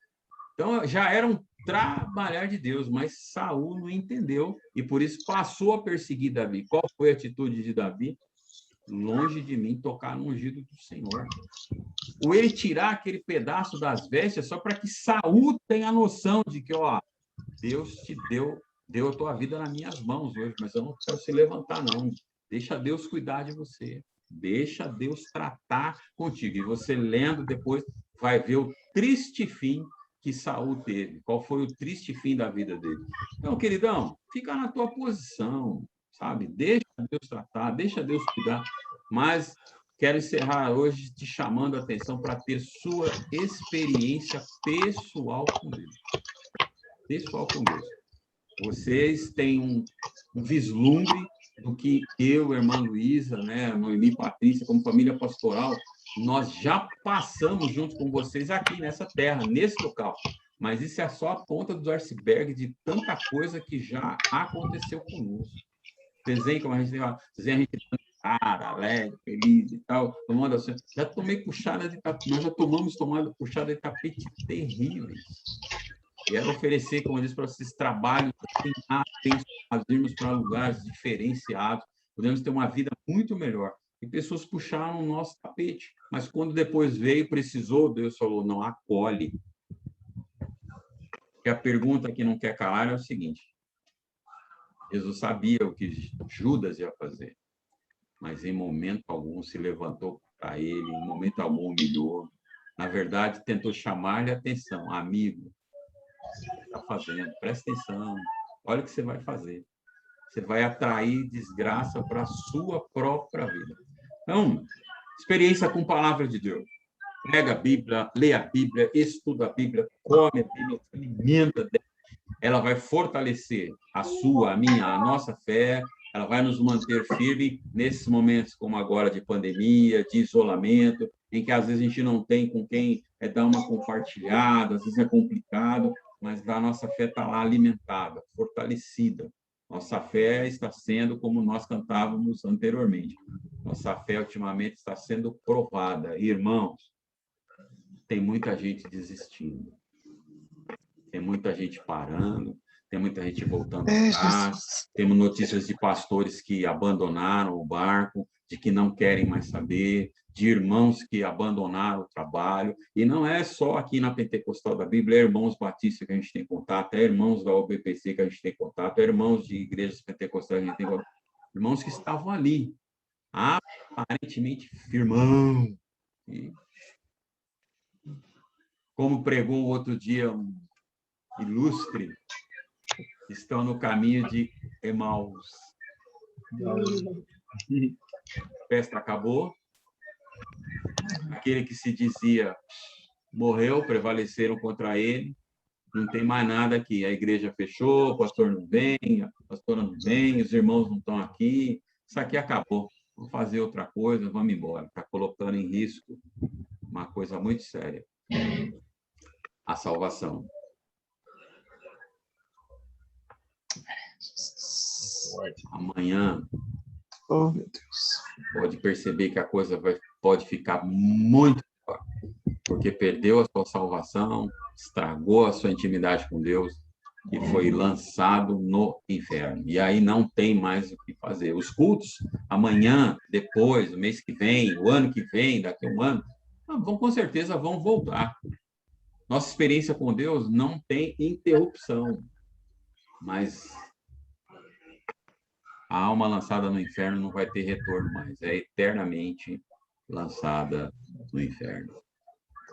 Então, já era um trabalhar de Deus, mas Saul não entendeu e por isso passou a perseguir Davi. Qual foi a atitude de Davi? Longe de mim tocar no ungido do Senhor. Ou ele tirar aquele pedaço das vestes só para que Saul tenha a noção de que, ó, Deus te deu a tua vida nas minhas mãos hoje, mas eu não quero se levantar, não. Deixa Deus cuidar de você. Deixa Deus tratar contigo. E você lendo depois vai ver o triste fim que Saul teve. Qual foi o triste fim da vida dele? Então, queridão, fica na tua posição, sabe? Deixa Deus tratar, deixa Deus cuidar. Mas quero encerrar hoje te chamando a atenção para ter sua experiência pessoal com Deus. Pessoal com Deus. Vocês têm um vislumbre do que eu, irmã Luísa, né, Noemi Patrícia, como família pastoral, nós já passamos junto com vocês aqui nessa terra, nesse local. Mas isso é só a ponta do iceberg de tanta coisa que já aconteceu conosco. Vocês veem como a gente cara, alegre, feliz e tal, tomando assim. Já tomei puxada de tapete, nós já tomamos puxada de tapete terríveis. Quero oferecer, como eu disse para vocês, trabalhos abençoados, irmos para lugares diferenciados, podemos ter uma vida muito melhor. E pessoas puxaram o nosso tapete, mas quando depois veio, precisou, Deus falou, não, acolhe. E a pergunta que não quer calar é o seguinte, Jesus sabia o que Judas ia fazer, mas em momento algum se levantou para ele, em momento algum humilhou. Na verdade, tentou chamar-lhe a atenção, amigo, está fazendo, presta atenção, olha o que você vai fazer. Você vai atrair desgraça para a sua própria vida. Então, experiência com a palavra de Deus. Pega a Bíblia, lê a Bíblia, estuda a Bíblia, come a Bíblia, se alimenta dela. Ela vai fortalecer a sua, a minha, a nossa fé, ela vai nos manter firme nesses momentos como agora de pandemia, de isolamento, em que às vezes a gente não tem com quem dar uma compartilhada, às vezes é complicado, mas a nossa fé está lá alimentada, fortalecida. Nossa fé está sendo como nós cantávamos anteriormente. Nossa fé ultimamente está sendo provada. Irmãos, tem muita gente desistindo. Tem muita gente parando, tem muita gente voltando atrás. Temos notícias de pastores que abandonaram o barco, de que não querem mais saber, de irmãos que abandonaram o trabalho. E não é só aqui na Pentecostal da Bíblia, é irmãos batistas que a gente tem contato, é irmãos da OBPC que a gente tem contato, é irmãos de igrejas pentecostais que a gente tem contato. Irmãos que estavam ali, aparentemente firmão. E, como pregou outro dia um ilustre, estão no caminho de Emaús. A festa acabou. Aquele que se dizia morreu, prevaleceram contra ele. Não tem mais nada aqui. A igreja fechou, o pastor não vem, a pastora não vem, os irmãos não estão aqui. Isso aqui acabou. Vamos fazer outra coisa, vamos embora. Está colocando em risco uma coisa muito séria. A salvação. Amanhã, Oh, meu Deus. pode perceber que a coisa pode ficar muito pior, porque perdeu a sua salvação, estragou a sua intimidade com Deus e foi lançado no inferno. E aí não tem mais o que fazer. Os cultos, amanhã, depois, o mês que vem, o ano que vem, daqui a um ano, com certeza vão voltar. Nossa experiência com Deus não tem interrupção, mas a alma lançada no inferno não vai ter retorno mais, é eternamente lançada no inferno.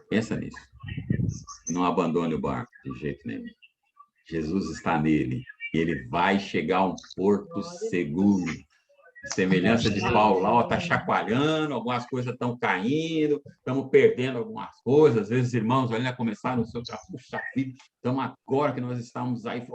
Pensa nisso. Não abandone o barco de jeito nenhum. Jesus está nele e ele vai chegar a um porto seguro. Semelhança de Paulo lá, está chacoalhando, algumas coisas estão caindo, estamos perdendo algumas coisas. Às vezes, irmãos, ainda começaram o seu trabalho, puxa vida, estamos agora que nós estamos aí,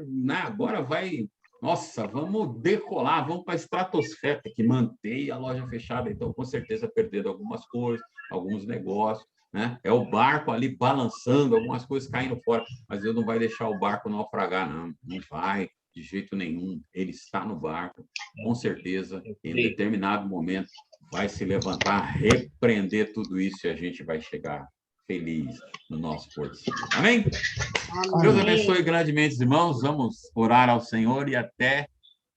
né? Agora vai, nossa, vamos decolar, vamos para a estratosfera, que mantém a loja fechada, então com certeza perdendo algumas coisas, alguns negócios, né? É o barco ali balançando, algumas coisas caindo fora, mas Deus não vai deixar o barco naufragar, não vai. De jeito nenhum, ele está no barco, com certeza, em determinado momento, vai se levantar, repreender tudo isso e a gente vai chegar feliz no nosso porto seguro. Amém? Amém? Deus abençoe grandemente, irmãos. Vamos orar ao Senhor e até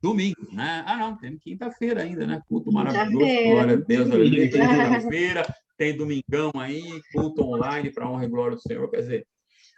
domingo, né? Não, tem quinta-feira ainda, né? Culto maravilhoso, glória a Deus. Tem quinta-feira, tem domingão aí, culto online para honra e glória do Senhor. Quer dizer,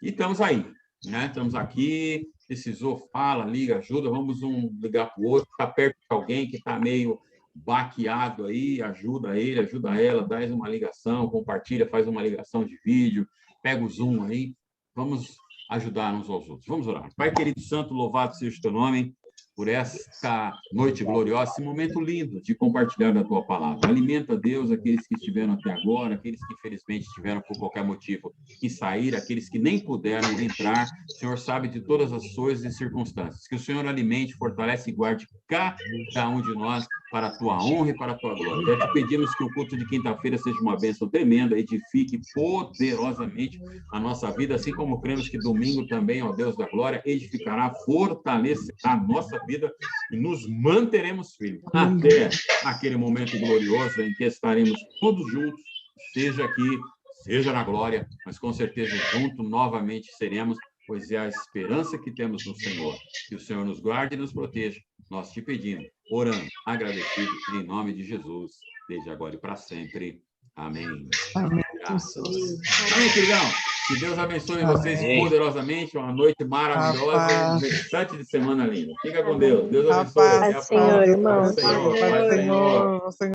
e estamos aí, né? Estamos aqui. Precisou, fala, liga, ajuda, vamos um ligar para o outro, está perto de alguém que está meio baqueado aí, ajuda ele, ajuda ela, dá uma ligação, compartilha, faz uma ligação de vídeo, pega o Zoom aí, vamos ajudar uns aos outros. Vamos orar. Pai querido santo, louvado seja o teu nome, por esta noite gloriosa, esse momento lindo de compartilhar da tua palavra. Alimenta, Deus, aqueles que estiveram até agora, aqueles que infelizmente tiveram por qualquer motivo que sair, aqueles que nem puderam entrar. O Senhor sabe de todas as coisas e circunstâncias. Que o Senhor alimente, fortalece e guarde cada um de nós para a tua honra e para a tua glória. Já te pedimos que o culto de quinta-feira seja uma bênção tremenda, edifique poderosamente a nossa vida, assim como cremos que domingo também, ó Deus da glória, edificará, fortalecerá a nossa vida e nos manteremos firmes até aquele momento glorioso em que estaremos todos juntos, seja aqui, seja na glória, mas com certeza juntos novamente seremos, pois é a esperança que temos no Senhor. Que o Senhor nos guarde e nos proteja. Nós te pedimos, orando, agradecidos, em nome de Jesus, desde agora e para sempre. Amém. Amém, Graças. Jesus. Amém, queridão. Que Deus abençoe vocês poderosamente. Uma noite maravilhosa e um restante de semana linda. Fica com Deus. Deus abençoe. Rapaz, Até a Senhor, próxima. irmãos. Paz, Senhor. Pai Paz, Senhor. Senhor, Senhor.